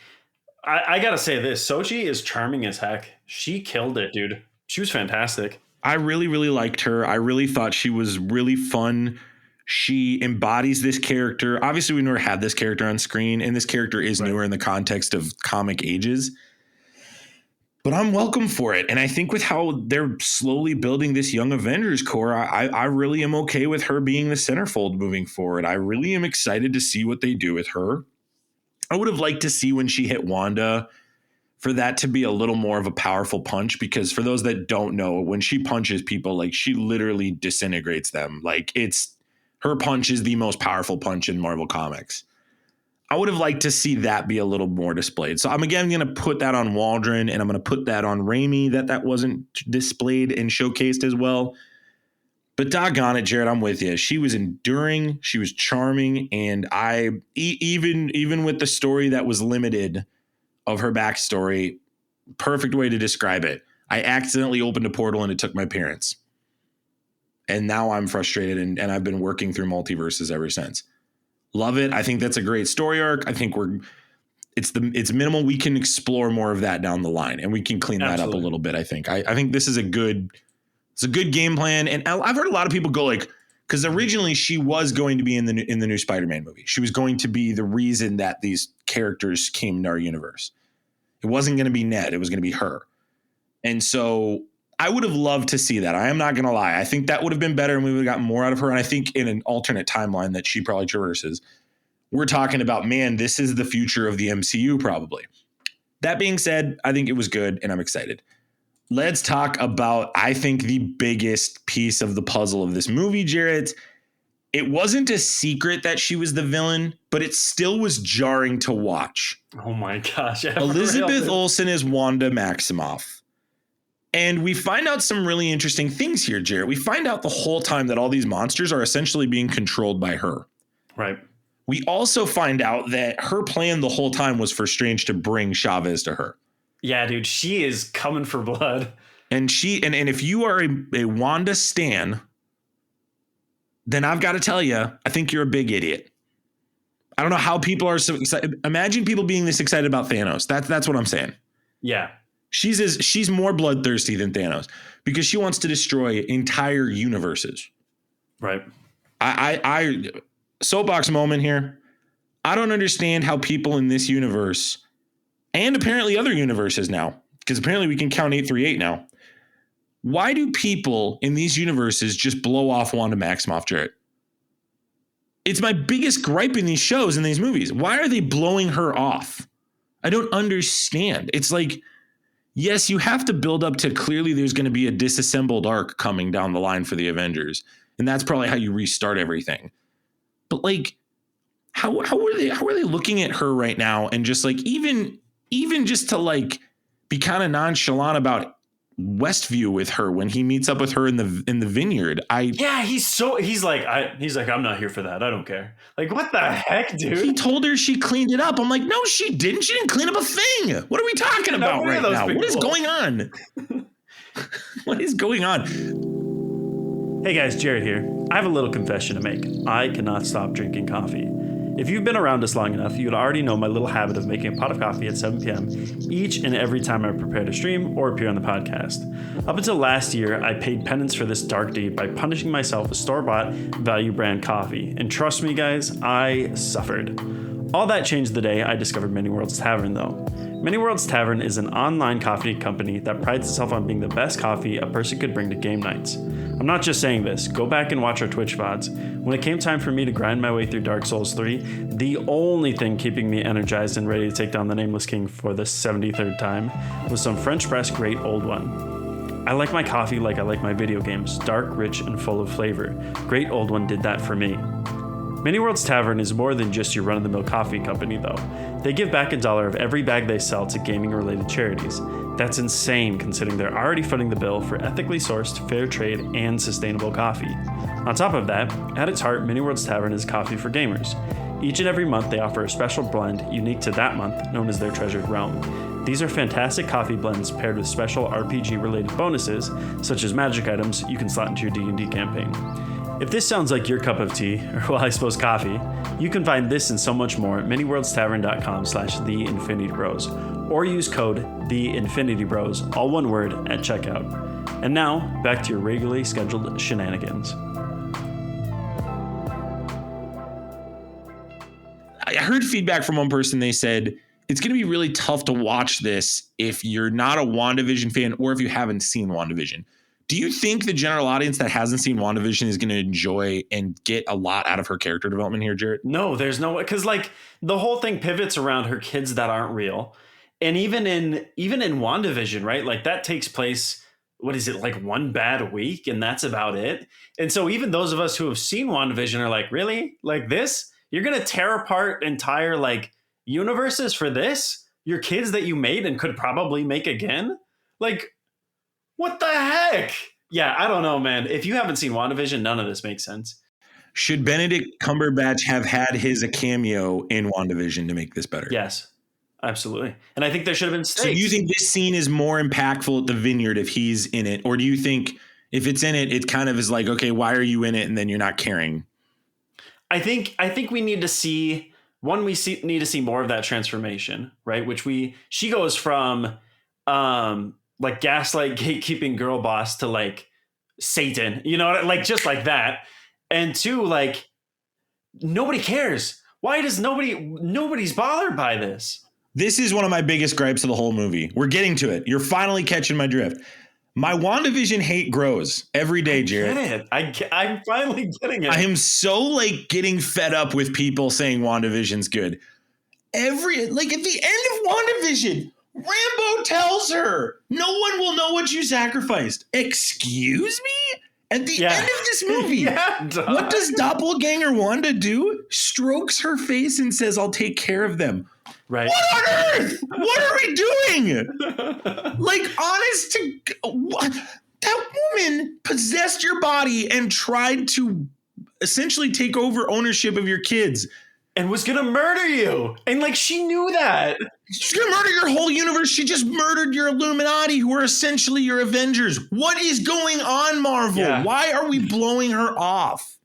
I got to say this, Xochitl is charming as heck. She killed it, dude. She was fantastic. I really, really liked her. I really thought she was really fun. She embodies this character. Obviously, we never had this character on screen, and this character is newer in the context of comic ages. But I'm welcome for it. And I think with how they're slowly building this Young Avengers core, I really am okay with her being the centerfold moving forward. I really am excited to see what they do with her. I would have liked to see when she hit Wanda for that to be a little more of a powerful punch, because for those that don't know, when she punches people, like, she literally disintegrates them. Like, her punch is the most powerful punch in Marvel Comics. I would have liked to see that be a little more displayed. So I'm again going to put that on Waldron, and I'm going to put that on Raimi, that wasn't displayed and showcased as well. But doggone it, Jarret, I'm with you. She was enduring. She was charming. And even with the story that was limited of her backstory, perfect way to describe it. I accidentally opened a portal and it took my parents. And now I'm frustrated, and I've been working through multiverses ever since. Love it. I think that's a great story arc. I think it's minimal. We can explore more of that down the line, and we can clean that up a little bit. I think this is a good game plan. And I've heard a lot of people go like, because originally she was going to be in the new Spider-Man movie. She was going to be the reason that these characters came into our universe. It wasn't going to be Ned. It was going to be her. And so I would have loved to see that. I am not going to lie. I think that would have been better, and we would have gotten more out of her. And I think in an alternate timeline that she probably traverses, we're talking about, man, this is the future of the MCU probably. That being said, I think it was good, and I'm excited. Let's talk about, I think, the biggest piece of the puzzle of this movie, Jarret. It wasn't a secret that she was the villain, but it still was jarring to watch. Oh my gosh. Elizabeth Olsen is Wanda Maximoff. And we find out some really interesting things here, Jarret. We find out the whole time that all these monsters are essentially being controlled by her. Right. We also find out that her plan the whole time was for Strange to bring Chavez to her. Yeah, dude, she is coming for blood. And if you are a Wanda stan, then I've got to tell you, I think you're a big idiot. I don't know how people are so excited. Imagine people being this excited about Thanos. That's what I'm saying. Yeah. She's more bloodthirsty than Thanos because she wants to destroy entire universes. Right. I soapbox moment here. I don't understand how people in this universe, and apparently other universes now, because apparently we can count 838 now, why do people in these universes just blow off Wanda Maximoff, Jarret? It's my biggest gripe in these shows and these movies. Why are they blowing her off? I don't understand. It's like, yes, you have to build up to clearly there's going to be a disassembled arc coming down the line for the Avengers. And that's probably how you restart everything. But like, how are they looking at her right now? And just like, even just to like be kind of nonchalant about Westview with her when he meets up with her in the vineyard. He's like, I'm not here for that. I don't care. Like, what the heck, dude? He told her she cleaned it up. I'm like, no, she didn't. She didn't clean up a thing. What are we talking about right now? What is going on? What is going on? Hey guys, Jarret here. I have a little confession to make. I cannot stop drinking coffee. If you've been around us long enough, you'd already know my little habit of making a pot of coffee at 7 p.m. each and every time I prepare to stream or appear on the podcast. Up until last year, I paid penance for this dark deed by punishing myself with store-bought value brand coffee. And trust me guys, I suffered. All that changed the day I discovered Many Worlds Tavern though. Many Worlds Tavern is an online coffee company that prides itself on being the best coffee a person could bring to game nights. I'm not just saying this, go back and watch our Twitch VODs. When it came time for me to grind my way through Dark Souls 3, the only thing keeping me energized and ready to take down the Nameless King for the 73rd time was some French press Great Old One. I like my coffee like I like my video games, dark, rich, and full of flavor. Great Old One did that for me. Many Worlds Tavern is more than just your run-of-the-mill coffee company though. They give back $1 of every bag they sell to gaming-related charities. That's insane considering they're already footing the bill for ethically sourced, fair trade, and sustainable coffee. On top of that, at its heart, Many Worlds Tavern is coffee for gamers. Each and every month they offer a special blend unique to that month known as their Treasured Realm. These are fantastic coffee blends paired with special RPG-related bonuses, such as magic items you can slot into your D&D campaign. If this sounds like your cup of tea, or well, I suppose coffee, you can find this and so much more at manyworldstavern.com/theinfinitybros, or use code THEINFINITYBROS, all one word, at checkout. And now, back to your regularly scheduled shenanigans. I heard feedback from one person. They said, it's going to be really tough to watch this if you're not a WandaVision fan or if you haven't seen WandaVision. Do you think the general audience that hasn't seen WandaVision is going to enjoy and get a lot out of her character development here, Jarret? No, there's no way. Because like the whole thing pivots around her kids that aren't real. And even in WandaVision, right? Like that takes place, what is it, like one bad week? And that's about it. And so even those of us who have seen WandaVision are like, really? Like this? You're going to tear apart entire like universes for this? Your kids that you made and could probably make again? Like, what the heck? Yeah, I don't know, man. If you haven't seen WandaVision, none of this makes sense. Should Benedict Cumberbatch have had his a cameo in WandaVision to make this better? Yes, absolutely. And I think there should have been stakes. So do you think this scene is more impactful at the vineyard if he's in it? Or do you think if it's in it, it kind of is like, okay, why are you in it? And then you're not caring. I think we need to see, need to see more of that transformation, right? She goes from, like gaslight gatekeeping girl boss to like Satan, you know, like just like that. And two, like nobody cares. Why does nobody's bothered by this? This is one of my biggest gripes of the whole movie. We're getting to it. You're finally catching my drift. My WandaVision hate grows every day, Jarret. I'm finally getting it. I am so like getting fed up with people saying WandaVision's good. Like at the end of WandaVision, Rambo tells her, no one will know what you sacrificed. Excuse me? At the end of this movie, what does Doppelganger Wanda do? Strokes her face and says, I'll take care of them. Right. What on earth? What are we doing? Like, honest to... That woman possessed your body and tried to essentially take over ownership of your kids. And was going to murder you. And like, she knew that. She's going to murder your whole universe. She just murdered your Illuminati, who are essentially your Avengers. What is going on, Marvel? Yeah. Why are we blowing her off?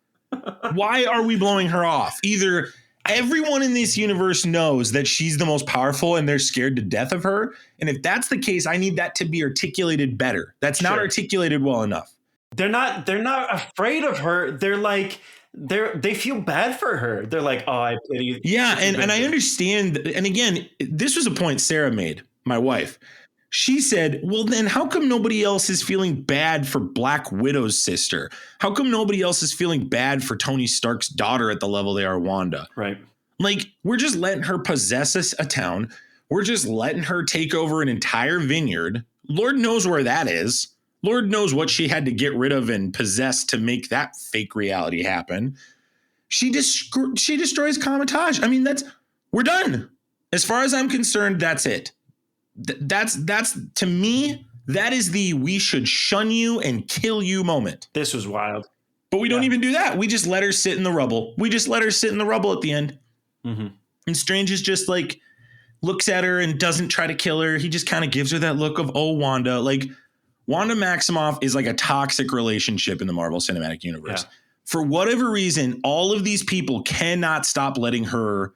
Why are we blowing her off? Either everyone in this universe knows that she's the most powerful and they're scared to death of her. And if that's the case, I need that to be articulated better. That's not articulated well enough. They're not afraid of her. They're like... They feel bad for her. They're like, oh, I pity you. Yeah, and I understand. And again, this was a point Sarah made, my wife. She said, well, then how come nobody else is feeling bad for Black Widow's sister? How come nobody else is feeling bad for Tony Stark's daughter at the level they are Wanda? Right. Like, we're just letting her possess a town. We're just letting her take over an entire vineyard. Lord knows where that is. Lord knows what she had to get rid of and possess to make that fake reality happen. She destroys Kamar-Taj. I mean, we're done. As far as I'm concerned, that's it. That's to me, that is the we should shun you and kill you moment. This was wild. But we don't even do that. We just let her sit in the rubble. We just let her sit in the rubble at the end. Mm-hmm. And Strange is just like, looks at her and doesn't try to kill her. He just kind of gives her that look of, oh, Wanda. Like, Wanda Maximoff is like a toxic relationship in the Marvel Cinematic Universe. Yeah. For whatever reason, all of these people cannot stop letting her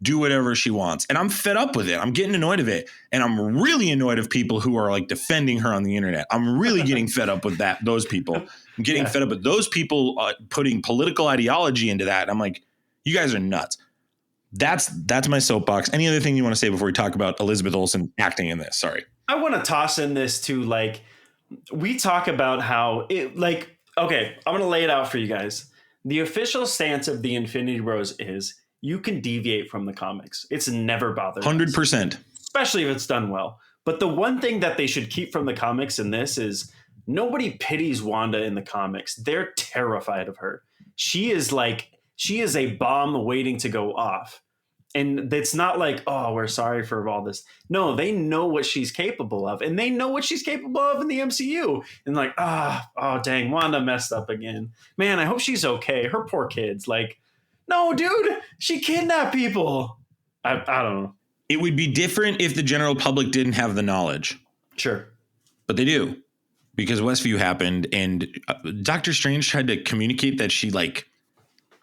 do whatever she wants. And I'm fed up with it. I'm getting annoyed of it. And I'm really annoyed of people who are like defending her on the internet. I'm really getting fed up with those people. I'm getting fed up with those people putting political ideology into that. And I'm like, you guys are nuts. That's my soapbox. Any other thing you want to say before we talk about Elizabeth Olsen acting in this? Sorry. I want to toss in this too. Like, we talk about how it, like, okay, I'm going to lay it out for you guys. The official stance of the Infinity Bros is you can deviate from the comics. It's never bothered 100%. us, especially if it's done well. But the one thing that they should keep from the comics in this is nobody pities Wanda in the comics. They're terrified of her. She is a bomb waiting to go off. And it's not like, oh, we're sorry for all this. No, they know what she's capable of. And they know what she's capable of in the MCU. And like, oh, dang, Wanda messed up again. Man, I hope she's okay. Her poor kids. Like, no, dude, she kidnapped people. I don't know. It would be different if the general public didn't have the knowledge. Sure. But they do. Because Westview happened and Doctor Strange tried to communicate that she like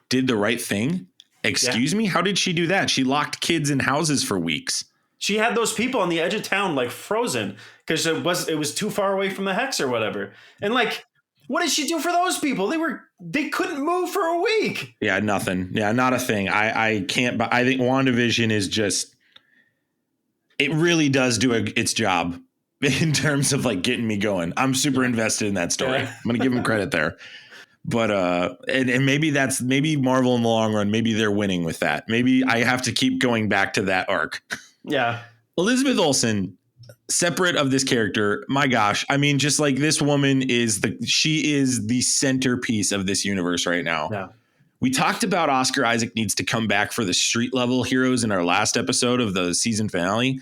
did the right thing. Excuse me? How did she do that? She locked kids in houses for weeks. She had those people on the edge of town like frozen because it was too far away from the hex or whatever. And like, what did she do for those people? They couldn't move for a week. Yeah, nothing. Yeah, not a thing. I can't. But I think WandaVision is just. It really does do its job in terms of like getting me going. I'm super invested in that story. I'm gonna give them credit there. But and maybe Marvel in the long run, maybe they're winning with that. Maybe I have to keep going back to that arc. Yeah. Elizabeth Olsen, separate of this character, my gosh. I mean, just like this woman she is the centerpiece of this universe right now. Yeah. We talked about Oscar Isaac needs to come back for the street level heroes in our last episode of the season finale.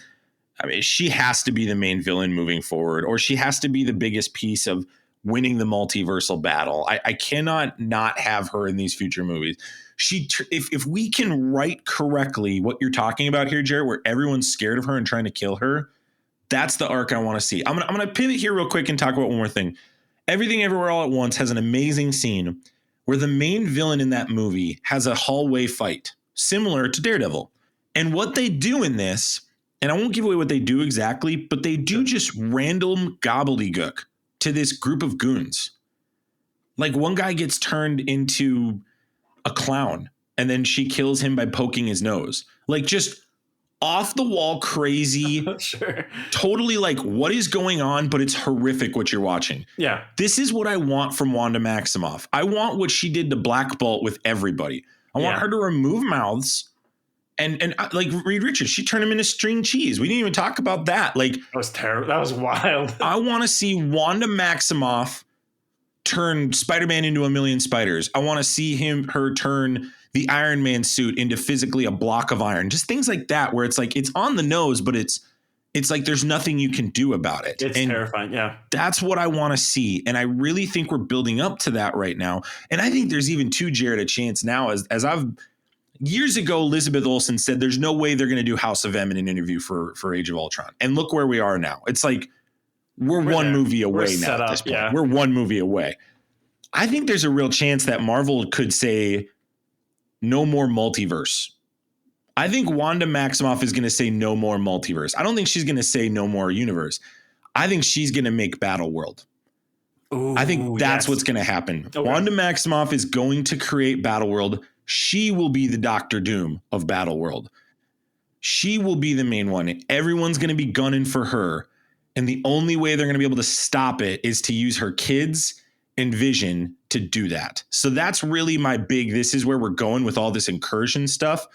I mean, she has to be the main villain moving forward, or she has to be the biggest piece of winning the multiversal battle. I cannot not have her in these future movies. If we can write correctly what you're talking about here, Jarret, where everyone's scared of her and trying to kill her, that's the arc I want to see. I'm gonna pivot here real quick and talk about one more thing. Everything Everywhere All at Once has an amazing scene where the main villain in that movie has a hallway fight similar to Daredevil. And what they do in this, and I won't give away what they do exactly, but they do just random gobbledygook to this group of goons. Like one guy gets turned into a clown and then she kills him by poking his nose. Like just off the wall crazy. Sure. Totally like what is going on, but it's horrific what you're watching. Yeah. This is what I want from Wanda Maximoff. I want what she did to Black Bolt with everybody. I want her to remove mouths and like Reed Richards, she turned him into string cheese. We didn't even talk about that. Like that was terrible. That was wild. I want to see Wanda Maximoff turn Spider-Man into a million spiders. I want to see her turn the Iron Man suit into physically a block of iron. Just things like that where it's like it's on the nose, but it's like there's nothing you can do about it. It's terrifying. Yeah. That's what I want to see. And I really think we're building up to that right now. And I think there's even to Jarret a chance now as I've years ago, Elizabeth Olsen said there's no way they're going to do House of M in an interview for Age of Ultron. And look where we are now. It's like we're one movie away now at this point. Yeah. We're one movie away. I think there's a real chance that Marvel could say no more multiverse. I think Wanda Maximoff is going to say no more multiverse. I don't think she's going to say no more universe. I think she's going to make Battle World. Ooh, I think that's what's going to happen. Okay. Wanda Maximoff is going to create Battle World. She will be the Doctor Doom of Battle World. She will be the main one. Everyone's going to be gunning for her. And the only way they're going to be able to stop it is to use her kids and Vision to do that. So that's really this is where we're going with all this incursion stuff.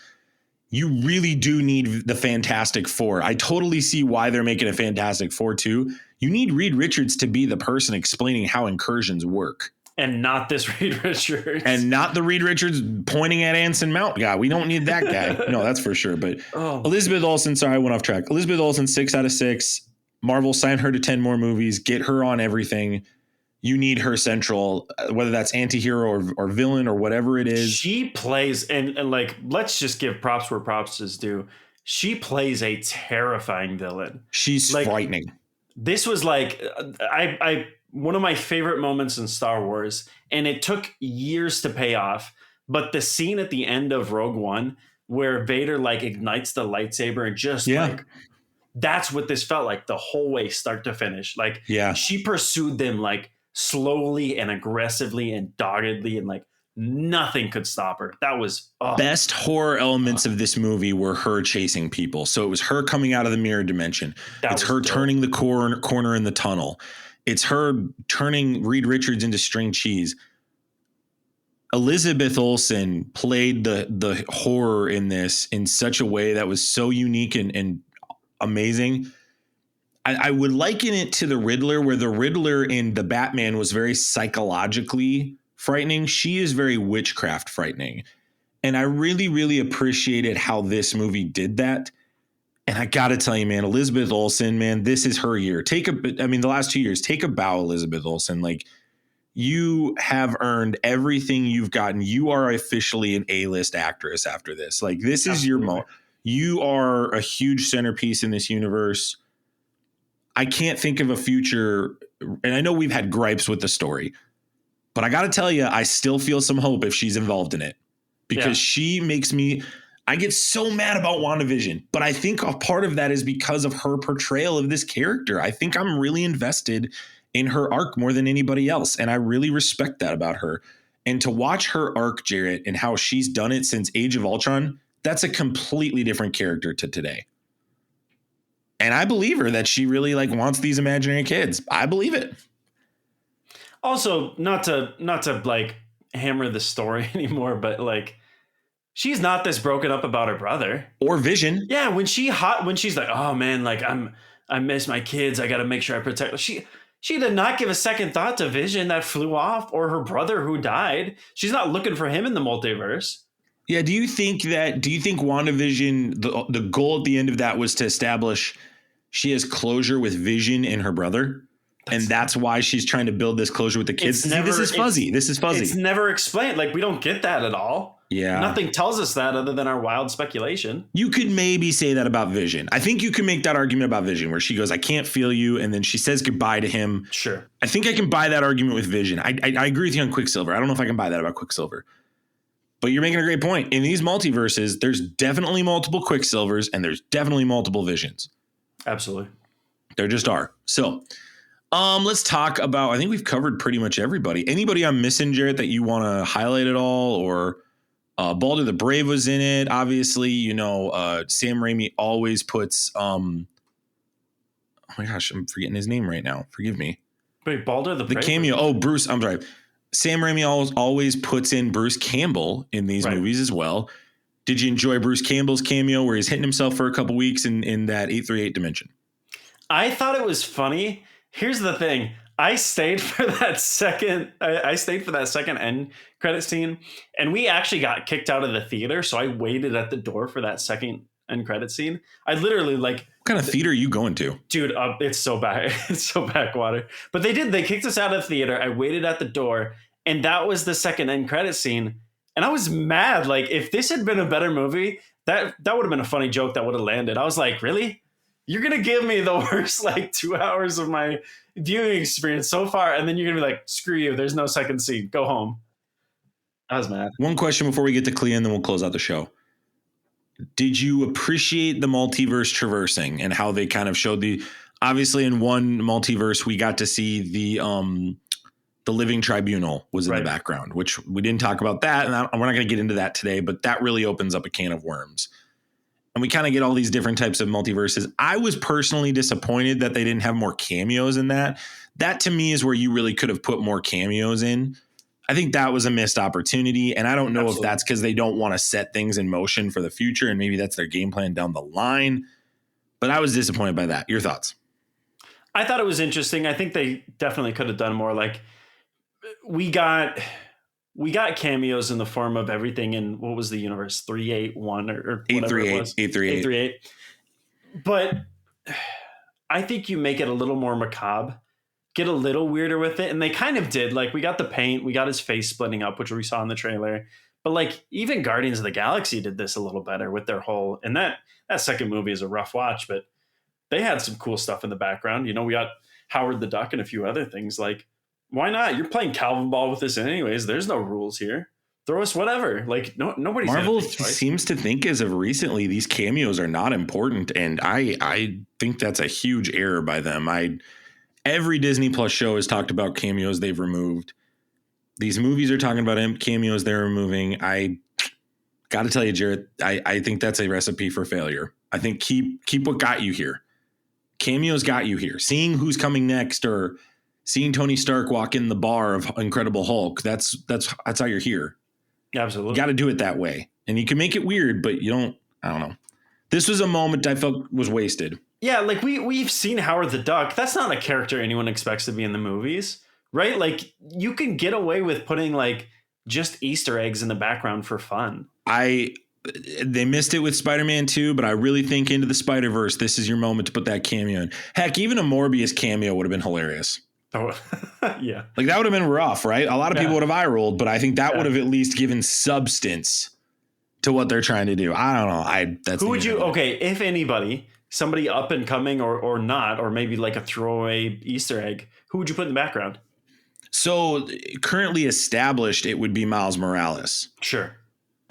You really do need the Fantastic Four. I totally see why they're making a Fantastic Four too. You need Reed Richards to be the person explaining how incursions work. And not this Reed Richards. And not the Reed Richards pointing at Anson Mount guy. We don't need that guy. No, that's for sure. But Elizabeth Olsen, sorry, I went off track. Elizabeth Olsen, 6 out of 6. Marvel, sign her to 10 more movies. Get her on everything. You need her central, whether that's anti-hero or villain or whatever it is. She plays, and like, let's just give props where props is due. She plays a terrifying villain. She's frightening. This was like, I one of my favorite moments in Star Wars, and it took years to pay off. But the scene at the end of Rogue One where Vader like ignites the lightsaber and just like, that's what this felt like the whole way, start to finish. Like, she pursued them like slowly and aggressively and doggedly, and like nothing could stop her. That was best horror elements of this movie were her chasing people. So it was her coming out of the mirror dimension. It's her turning the corner in the tunnel. It's her turning Reed Richards into string cheese. Elizabeth Olsen played the horror in this in such a way that was so unique and amazing. I would liken it to the Riddler, where the Riddler in the Batman was very psychologically frightening. She is very witchcraft frightening. And I really, really appreciated how this movie did that. And I got to tell you, man, Elizabeth Olsen, man, this is her year. The last 2 years, take a bow, Elizabeth Olsen. Like, you have earned everything you've gotten. You are officially an A-list actress after this. Like, this is your moment. You are a huge centerpiece in this universe. I can't think of a future, and I know we've had gripes with the story, but I got to tell you, I still feel some hope if she's involved in it, because she makes me, I get so mad about WandaVision, but I think a part of that is because of her portrayal of this character. I think I'm really invested in her arc more than anybody else, and I really respect that about her. And to watch her arc, Jarret, and how she's done it since Age of Ultron, that's a completely different character to today. And I believe her that she really like wants these imaginary kids. I believe it. Also, not to like hammer the story anymore, but like, she's not this broken up about her brother or Vision. Yeah, when she's like, oh man, like I miss my kids. I got to make sure I protect them. She did not give a second thought to Vision that flew off, or her brother who died. She's not looking for him in the multiverse. Do you think WandaVision, the goal at the end of that was to establish she has closure with Vision and her brother? And that's why she's trying to build this closure with the kids. This is fuzzy. It's never explained. Like, we don't get that at all. Yeah. Nothing tells us that other than our wild speculation. You could maybe say that about Vision. I think you can make that argument about Vision, where she goes, I can't feel you. And then she says goodbye to him. Sure. I think I can buy that argument with Vision. I agree with you on Quicksilver. I don't know if I can buy that about Quicksilver. But you're making a great point. In these multiverses, there's definitely multiple Quicksilvers and there's definitely multiple Visions. Absolutely. There just are. So let's talk about, I think we've covered pretty much everybody. Anybody I'm missing, Jarret, that you want to highlight at all? Or Baldur the Brave was in it. Obviously, Sam Raimi always puts, oh my gosh, I'm forgetting his name right now. Forgive me. Wait, Baldur the Brave? The cameo. Oh, Bruce. I'm sorry. Sam Raimi always puts in Bruce Campbell in these movies as well. Did you enjoy Bruce Campbell's cameo where he's hitting himself for a couple weeks in that 838 dimension? I thought it was funny. Here's the thing. I stayed for that second end credit scene, and we actually got kicked out of the theater. So I waited at the door for that second end credit scene. I literally like, what kind of theater are you going to? Dude, it's so back. It's so backwater. But they kicked us out of the theater. I waited at the door, and that was the second end credit scene. And I was mad. Like, if this had been a better movie, that would have been a funny joke that would have landed. I was like, really? You're going to give me the worst, 2 hours of my viewing experience so far, and then you're going to be like, screw you. There's no second scene. Go home. I was mad. One question before we get to Clea, and then we'll close out the show. Did you appreciate the multiverse traversing and how they kind of showed obviously in one multiverse, we got to see the Living Tribunal was in the background, which we didn't talk about that. And we're not going to get into that today, but that really opens up a can of worms. And we kind of get all these different types of multiverses. I was personally disappointed that they didn't have more cameos in that. That to me is where you really could have put more cameos in. I think that was a missed opportunity. And I don't know if that's because they don't want to set things in motion for the future and maybe that's their game plan down the line. But I was disappointed by that. Your thoughts? I thought it was interesting. I think they definitely could have done more. Like we got cameos in the form of everything in what was the universe 381 or whatever it was 838. But I think you make it a little more macabre, get a little weirder with it, and they kind of did. Like we got the paint, we got his face splitting up, which we saw in the trailer. But like even Guardians of the Galaxy did this a little better with their whole. And that second movie is a rough watch, but they had some cool stuff in the background. You know, we got Howard the Duck and a few other things. Like, why not? You're playing Calvin Ball with this anyways. There's no rules here. Throw us whatever. Like, nobody's Marvel seems to think as of recently these cameos are not important, and I think that's a huge error by them. Every Disney Plus show has talked about cameos they've removed. These movies are talking about cameos they're removing. I got to tell you, Jarret, I think that's a recipe for failure. I think keep what got you here. Cameos got you here. Seeing who's coming next or seeing Tony Stark walk in the bar of Incredible Hulk, that's how you're here. Absolutely. You got to do it that way. And you can make it weird, but you don't, I don't know. This was a moment I felt was wasted. Yeah, like we've seen Howard the Duck. That's not a character anyone expects to be in the movies, right? Like you can get away with putting like just Easter eggs in the background for fun. They missed it with Spider-Man 2, but I really think Into the Spider-Verse, this is your moment to put that cameo in. Heck, even a Morbius cameo would have been hilarious. Oh, yeah. Like that would have been rough, right? A lot of people would have eye rolled, but I think that would have at least given substance to what they're trying to do. I don't know. Who would you? Okay, if anybody, somebody up and coming or not, or maybe like a throwaway Easter egg, who would you put in the background? So currently established, it would be Miles Morales. Sure.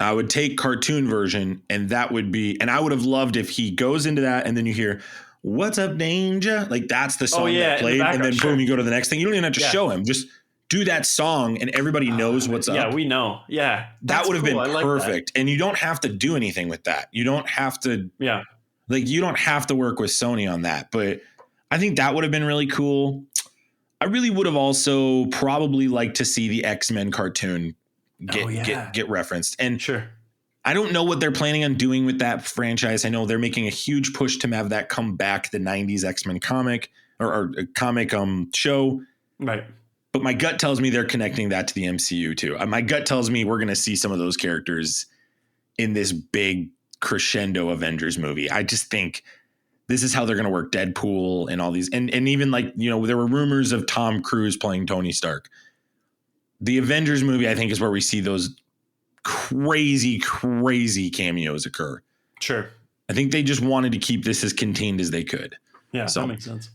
I would take cartoon version, and that would be, and I would have loved if he goes into that, and then you hear, "What's up, Danger?" Like that's the song that played, and then boom, you go to the next thing. You don't even have to show him; just do that song, and everybody knows what's up. Yeah, we know. Yeah, that would have been perfect, and you don't have to do anything with that. You don't have to. Yeah, like you don't have to work with Sony on that, but I think that would have been really cool. I really would have also probably liked to see the X-Men cartoon get referenced. And sure, I don't know what they're planning on doing with that franchise. I know they're making a huge push to have that come back, the 90s X-Men comic or comic show. Right. But my gut tells me they're connecting that to the MCU too. My gut tells me we're going to see some of those characters in this big crescendo Avengers movie. I just think this is how they're going to work Deadpool and all these. And even like, you know, there were rumors of Tom Cruise playing Tony Stark. The Avengers movie, I think, is where we see those crazy cameos occur. Sure. I think they just wanted to keep this as contained as they could. Yeah, so that makes sense.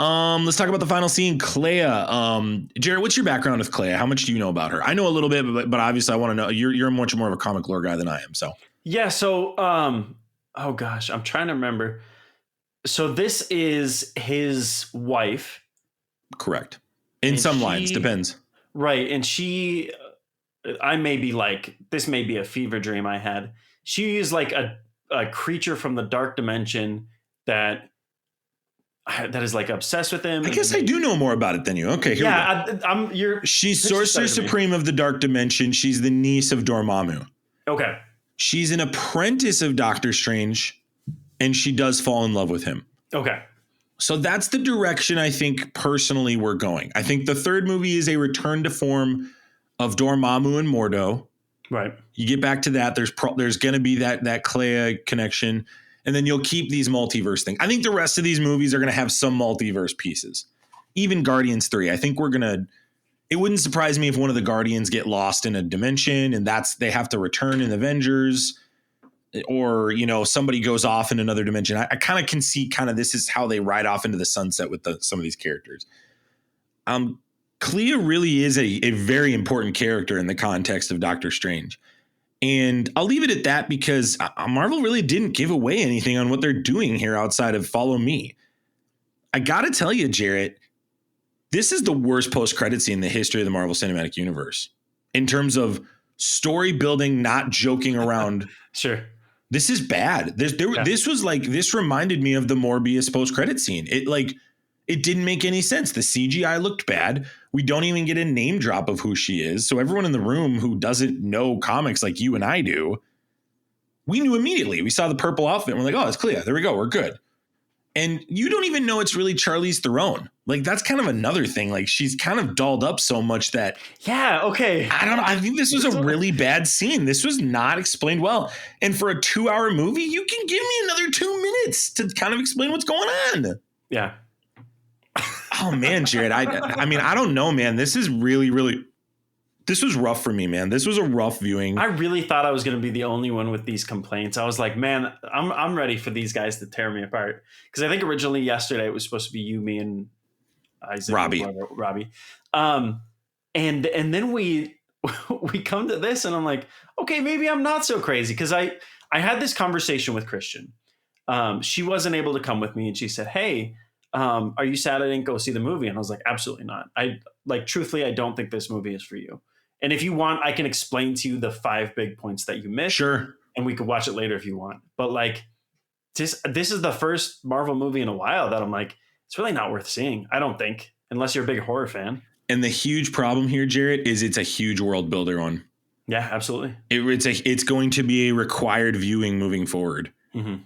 Let's talk about the final scene. Clea. Jarret, what's your background with Clea? How much do you know about her? I know a little bit, but obviously I want to know. You're much more of a comic lore guy than I am. So yeah. So oh gosh, I'm trying to remember. So this is his wife. Correct. In some lines, depends. Right. And I may be like, this may be a fever dream I had. She is like a creature from the dark dimension that is like obsessed with him. I guess I do know more about it than you. Okay. Here we go. She's Sorcerer Supreme of the Dark Dimension. She's the niece of Dormammu. Okay. She's an apprentice of Doctor Strange, and she does fall in love with him. Okay. So that's the direction I think personally we're going. I think the third movie is a return to form of Dormammu and Mordo. Right. You get back to that. There's going to be that Clea connection, and then you'll keep these multiverse things. I think the rest of these movies are going to have some multiverse pieces. Even Guardians 3. I think it wouldn't surprise me if one of the Guardians get lost in a dimension and they have to return in Avengers. Or, you know, somebody goes off in another dimension. I kind of can see this is how they ride off into the sunset with some of these characters. Clea really is a very important character in the context of Doctor Strange. And I'll leave it at that because Marvel really didn't give away anything on what they're doing here outside of Follow Me. I got to tell you, Jarret, this is the worst post-credit scene in the history of the Marvel Cinematic Universe in terms of story building, not joking around. Sure. this is bad. This reminded me of the Morbius post-credit scene. It didn't make any sense. The CGI looked bad. We don't even get a name drop of who she is. So everyone in the room who doesn't know comics like you and I do, we knew immediately. We saw the purple outfit and we're like, oh, it's Clea. There we go. We're good. And you don't even know it's really Charlize Theron. Like, that's kind of another thing. Like, she's kind of dolled up so much that. Yeah, okay. I don't know. I think this was a really bad scene. This was not explained well. And for a 2-hour movie, you can give me another 2 minutes to kind of explain what's going on. Yeah. Oh, man, Jarret. I mean, I don't know, man. This is really. This was rough for me, man. This was a rough viewing. I really thought I was going to be the only one with these complaints. I was like, man, I'm ready for these guys to tear me apart. Because I think originally yesterday it was supposed to be you, me, and Isaac, Robbie. And then we come to this, and I'm like, okay, maybe I'm not so crazy. Because I had this conversation with Christian. She wasn't able to come with me, and she said, hey, are you sad I didn't go see the movie? And I was like, absolutely not. Truthfully, I don't think this movie is for you. And if you want, I can explain to you the 5 big points that you missed. Sure. And we could watch it later if you want. But this is the first Marvel movie in a while that I'm like, it's really not worth seeing. I don't think, unless you're a big horror fan. And the huge problem here, Jarret, is it's a huge world builder one. Yeah, absolutely. It's going to be a required viewing moving forward. Mm-hmm.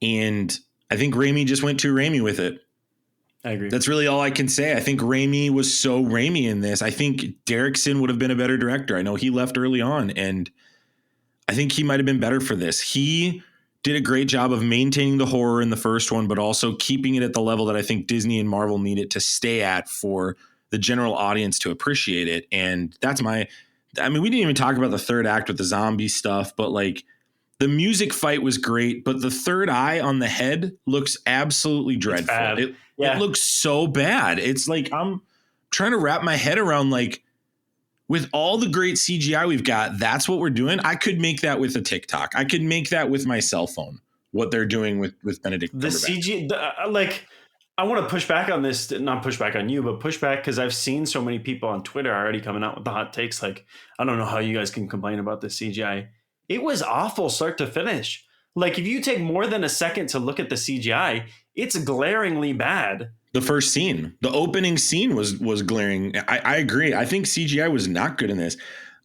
And I think Raimi just went too Raimi with it. I agree. That's really all I can say. I think Raimi was so Raimi in this. I think Derrickson would have been a better director. I know he left early on, and I think he might have been better for this. He did a great job of maintaining the horror in the first one, but also keeping it at the level that I think Disney and Marvel need it to stay at for the general audience to appreciate it. And we didn't even talk about the third act with the zombie stuff, but the music fight was great, but the third eye on the head looks absolutely dreadful. It looks so bad. It's like I'm trying to wrap my head around, with all the great CGI we've got, that's what we're doing. I could make that with a TikTok. I could make that with my cell phone, what they're doing with Benedict Cumberbatch. The CG, I want to push back on this, not push back on you, but push back because I've seen so many people on Twitter already coming out with the hot takes. I don't know how you guys can complain about the CGI. It was awful start to finish. If you take more than a second to look at the CGI, it's glaringly bad. The first scene, the opening scene was glaring. I agree. I think CGI was not good in this.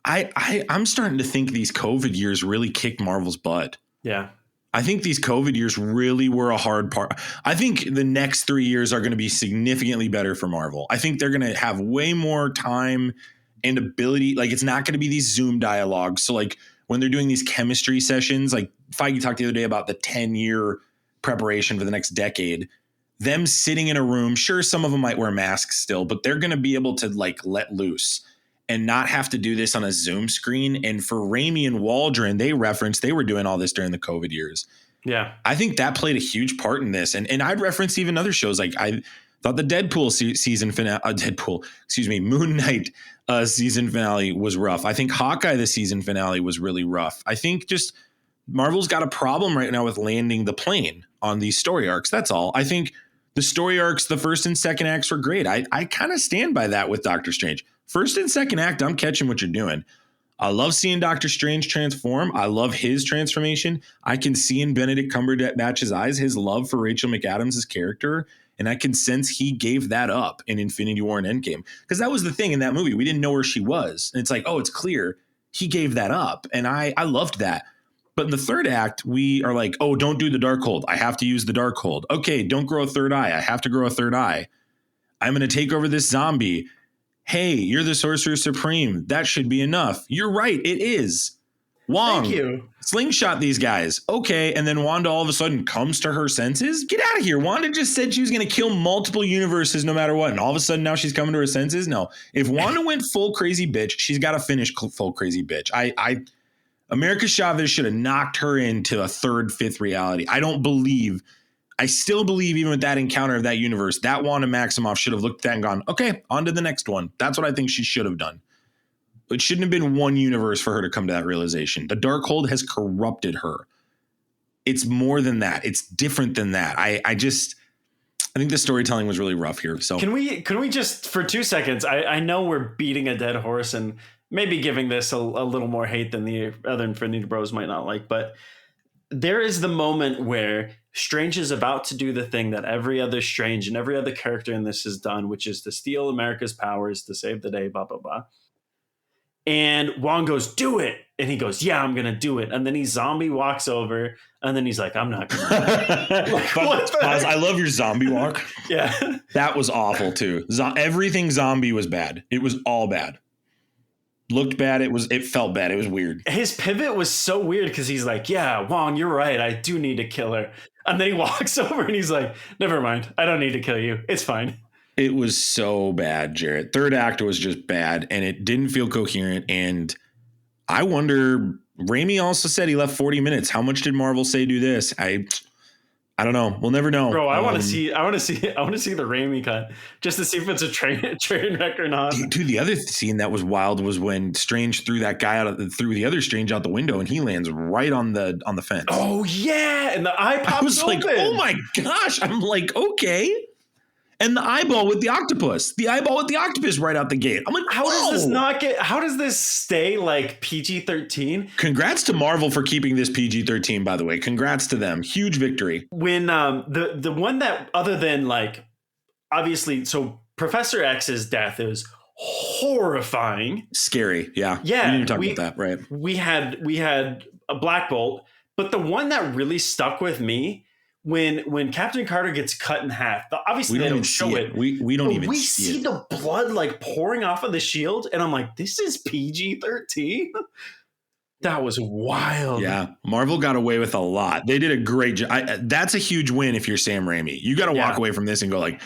I'm starting to think these COVID years really kicked Marvel's butt. Yeah. I think these COVID years really were a hard part. I think the next 3 years are going to be significantly better for Marvel. I think they're going to have way more time and ability. It's not going to be these Zoom dialogues. So when they're doing these chemistry sessions, Feige talked the other day about the 10-year preparation for the next decade, them sitting in a room, sure, some of them might wear masks still, but they're going to be able to let loose and not have to do this on a Zoom screen. And for Raimi and Waldron, they were doing all this during the COVID years. Yeah. I think that played a huge part in this. And I'd reference even other shows. I thought the Deadpool season finale, Moon Knight season finale was rough. I think Hawkeye, the season finale, was really rough. I think just Marvel's got a problem right now with landing the plane on these story arcs. That's all. I think the story arcs, the first and second acts were great. I kind of stand by that with Doctor Strange. First and second act, I'm catching what you're doing. I love seeing Doctor Strange transform. I love his transformation. I can see in Benedict Cumberbatch's eyes his love for Rachel McAdams' character. And I can sense he gave that up in Infinity War and Endgame. Because that was the thing in that movie. We didn't know where she was. And it's it's clear he gave that up. And I loved that. But in the third act, we are oh, don't do the Darkhold. I have to use the Darkhold. Okay, don't grow a third eye. I have to grow a third eye. I'm going to take over this zombie. Hey, you're the Sorcerer Supreme. That should be enough. You're right. It is. Wong, thank you. Slingshot these guys. Okay, and then Wanda all of a sudden comes to her senses? Get out of here. Wanda just said she was going to kill multiple universes no matter what, and all of a sudden now she's coming to her senses? No. If Wanda went full crazy bitch, she's got to finish full crazy bitch. America Chavez should have knocked her into a third, fifth reality. I still believe even with that encounter of that universe, that Wanda Maximoff should have looked at that and gone, okay, on to the next one. That's what I think she should have done. It shouldn't have been one universe for her to come to that realization. The Darkhold has corrupted her. It's more than that. It's different than that. I think the storytelling was really rough here. So can we just for 2 seconds? I know we're beating a dead horse and maybe giving this a little more hate than the other Infinity Bros might not like, but there is the moment where Strange is about to do the thing that every other Strange and every other character in this has done, which is to steal America's powers to save the day, blah, blah, blah. And Wong goes, do it. And he goes, yeah, I'm going to do it. And then he zombie walks over and then he's like, I'm not going to. I love your zombie walk. Yeah. That was awful too. Everything zombie was bad. It was all bad. Looked bad. It felt bad. It was weird. His pivot was so weird because he's like, yeah, Wong, you're right. I do need to kill her. And then he walks over and he's like, never mind. I don't need to kill you. It's fine. It was so bad, Jarret. Third act was just bad and it didn't feel coherent. And I wonder, Raimi also said he left 40 minutes. How much did Marvel say do this? I don't know. We'll never know. Bro, I want to see the Raimi cut just to see if it's a train wreck or not. Dude, the other scene that was wild was when Strange threw that guy threw the other Strange out the window and he lands right on the fence. Oh yeah, and the eye pops I was open. like, oh my gosh. I'm like, okay. And the eyeball with the octopus. The eyeball with the octopus right out the gate. I'm like, how does this stay like PG-13? Congrats to Marvel for keeping this PG-13, by the way. Congrats to them. Huge victory. When the one that, other than like, obviously, so Professor X's death is horrifying. Scary. Yeah. Yeah. We didn't talk about that, right? We had a Black Bolt, but the one that really stuck with me when Captain Carter gets cut in half, obviously they don't show it. We don't even see it. The blood like pouring off of the shield, and I'm like, this is PG-13. That was wild. Yeah, Marvel got away with a lot. They did a great job. That's a huge win if you're Sam Raimi. You got to walk away from this and go like,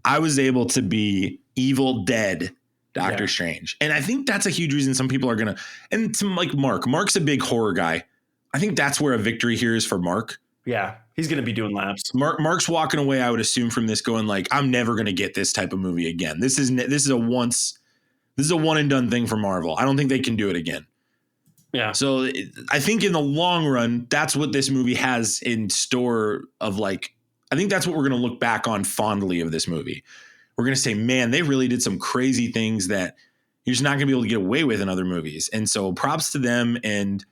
I was able to be Evil Dead Doctor Strange, and I think that's a huge reason some people are gonna. And some like Mark's a big horror guy. I think that's where a victory here is for Mark. Yeah. He's going to be doing laps. Mark's walking away, I would assume, from this going like, I'm never going to get this type of movie again. This is a one and done thing for Marvel. I don't think they can do it again. Yeah. So I think in the long run, that's what this movie has in store of like, I think that's what we're going to look back on fondly of this movie. We're going to say, man, they really did some crazy things that you're just not going to be able to get away with in other movies. And so props to them. And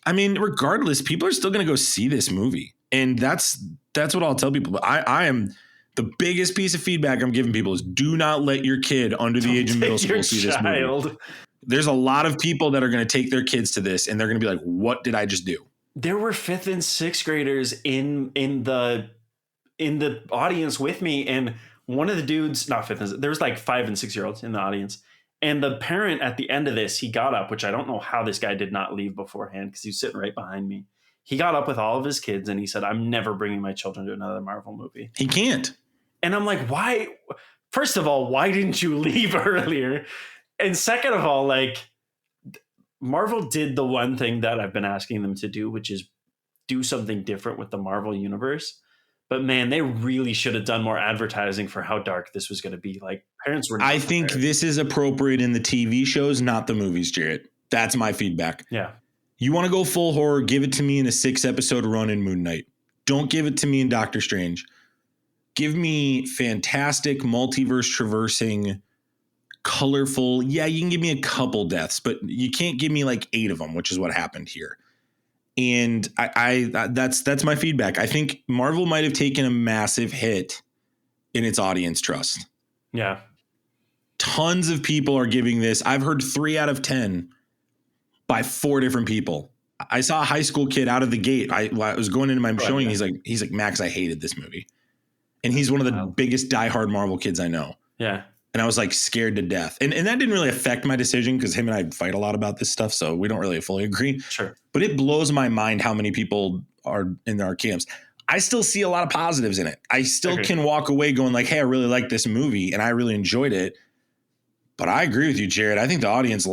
I mean, regardless, people are still going to go see this movie. And that's what I'll tell people. But I am the biggest piece of feedback I'm giving people is do not let your kid under the age of middle school see this movie. There's a lot of people that are going to take their kids to this and they're going to be like, what did I just do? There were 5th and 6th graders in the audience with me. And one of the dudes, not 5th, there was like 5 and 6 year olds in the audience. And the parent at the end of this, he got up, which I don't know how this guy did not leave beforehand because he was sitting right behind me. He got up with all of his kids and he said, I'm never bringing my children to another Marvel movie. He can't. And I'm like, why? First of all, why didn't you leave earlier? And second of all, like Marvel did the one thing that I've been asking them to do, which is do something different with the Marvel universe. But man, they really should have done more advertising for how dark this was going to be. Like parents were. I think this is appropriate in the TV shows, not the movies, Jarret. That's my feedback. Yeah. You want to go full horror, give it to me in a 6-episode run in Moon Knight. Don't give it to me in Doctor Strange. Give me fantastic multiverse traversing, colorful. Yeah, you can give me a couple deaths, but you can't give me like 8 of them, which is what happened here. And that's my feedback. I think Marvel might have taken a massive hit in its audience trust. Yeah. Tons of people are giving this. I've heard 3 out of 10 by 4 different people. I saw a high school kid out of the gate. I was going into my showing. He's like, Max, I hated this movie. And he's one of the biggest diehard Marvel kids I know. Yeah. And I was like scared to death. And that didn't really affect my decision because him and I fight a lot about this stuff. So we don't really fully agree. Sure. But it blows my mind how many people are in our camps. I still see a lot of positives in it. I still can walk away going like, hey, I really like this movie and I really enjoyed it. But I agree with you, Jarret. I think the audience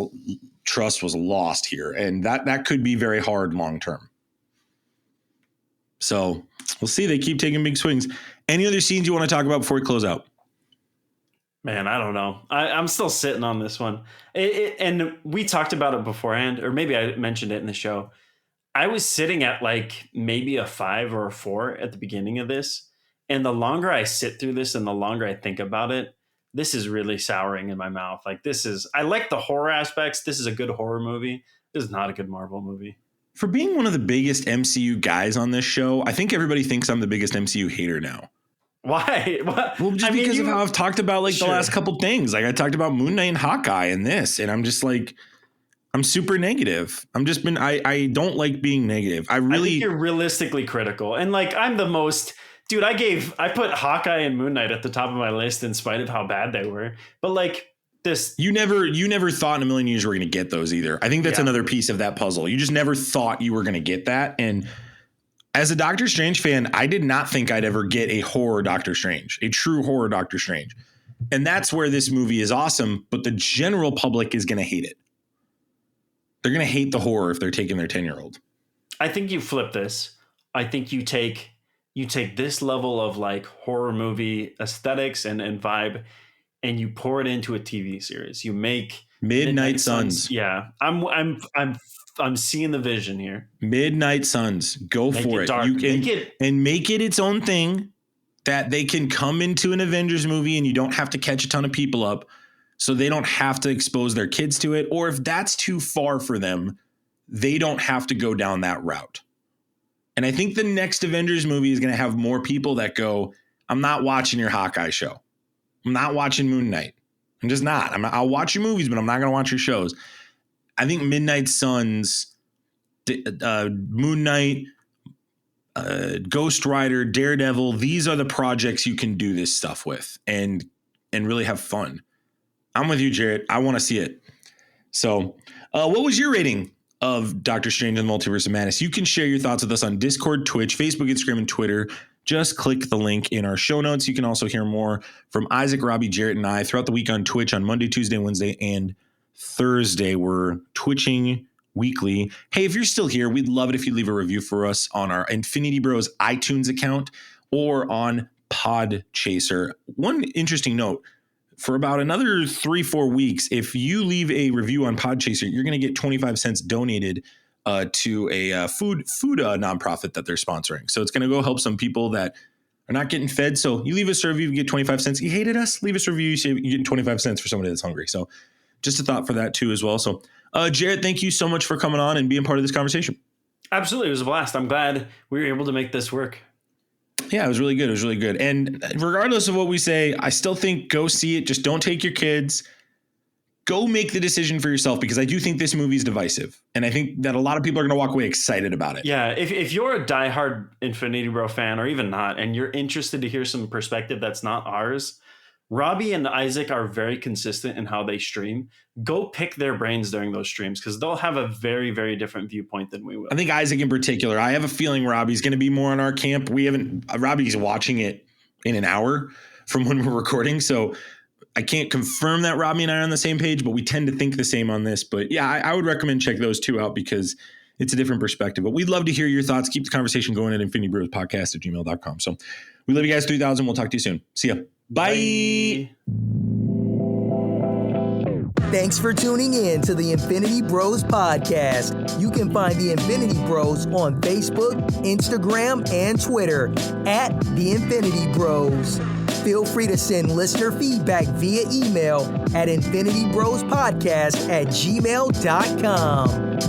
trust was lost here. And that could be very hard long term. So we'll see. They keep taking big swings. Any other scenes you want to talk about before we close out? Man, I don't know. I'm still sitting on this one. And we talked about it beforehand, or maybe I mentioned it in the show. I was sitting at like maybe a 5 or a 4 at the beginning of this. And the longer I sit through this and the longer I think about it, this is really souring in my mouth. Like I like the horror aspects. This is a good horror movie. This is not a good Marvel movie. For being one of the biggest MCU guys on this show, I think everybody thinks I'm the biggest MCU hater now. Why? What? Well, just because of how I've talked about like the last couple things. Like I talked about Moon Knight and Hawkeye and this, and I'm just like, I'm super negative. I don't like being negative. I think you're realistically critical. And like, I'm the most, dude, I put Hawkeye and Moon Knight at the top of my list in spite of how bad they were. But like this, you never thought in a million years you were going to get those either. I think that's another piece of that puzzle. You just never thought you were going to get that. And as a Doctor Strange fan, I did not think I'd ever get a horror Doctor Strange, a true horror Doctor Strange. And that's where this movie is awesome. But the general public is going to hate it. They're going to hate the horror if they're taking their 10-year-old. I think you flip this. I think you take this level of like horror movie aesthetics and vibe, and you pour it into a TV series. You make Midnight Suns. Yeah, I'm seeing the vision here. Midnight Suns. Go for it. Dark. You can make it its own thing that they can come into an Avengers movie and you don't have to catch a ton of people up. So they don't have to expose their kids to it. Or if that's too far for them, they don't have to go down that route. And I think the next Avengers movie is going to have more people that go, I'm not watching your Hawkeye show. I'm not watching Moon Knight. I'm just not. I'll watch your movies, but I'm not going to watch your shows. I think Midnight Suns, Moon Knight, Ghost Rider, Daredevil, these are the projects you can do this stuff with and really have fun. I'm with you, Jarret. I want to see it. So what was your rating of Doctor Strange and the Multiverse of Madness? You can share your thoughts with us on Discord, Twitch, Facebook, Instagram, and Twitter. Just click the link in our show notes. You can also hear more from Isaac, Robbie, Jarret, and I throughout the week on Twitch on Monday, Tuesday, Wednesday, and Thursday. We're twitching weekly. Hey, if you're still here, we'd love it if you leave a review for us on our Infinity Bros iTunes account or on Podchaser. One interesting note, for about another 3-4 weeks, if you leave a review on Podchaser, you're going to get 25 cents donated to a food nonprofit that they're sponsoring. So it's going to go help some people that are not getting fed. So you leave us a review, you get 25 cents. You hated us? Leave us a review, you're getting 25 cents for somebody that's hungry. So just a thought for that too as well. So Jarret, thank you so much for coming on and being part of this conversation. Absolutely. It was a blast. I'm glad we were able to make this work. Yeah, it was really good. It was really good. And regardless of what we say, I still think go see it. Just don't take your kids. Go make the decision for yourself, because I do think this movie is divisive. And I think that a lot of people are going to walk away excited about it. Yeah, if you're a diehard Infinity Bro fan, or even not, and you're interested to hear some perspective that's not ours, Robbie and Isaac are very consistent in how they stream. Go pick their brains during those streams, because they'll have a very, very different viewpoint than we will. I think Isaac in particular, I have a feeling Robbie's going to be more on our camp. Robbie's watching it in an hour from when we're recording. So I can't confirm that Robbie and I are on the same page, but we tend to think the same on this. But yeah, I would recommend check those two out, because it's a different perspective. But we'd love to hear your thoughts. Keep the conversation going at infinitybrospodcast@gmail.com. So we love you guys 3000. We'll talk to you soon. See ya. Bye. Thanks for tuning in to the Infinity Bros podcast. You can find the Infinity Bros on Facebook, Instagram, and Twitter at the Infinity Bros. Feel free to send listener feedback via email at infinitybrospodcast@gmail.com.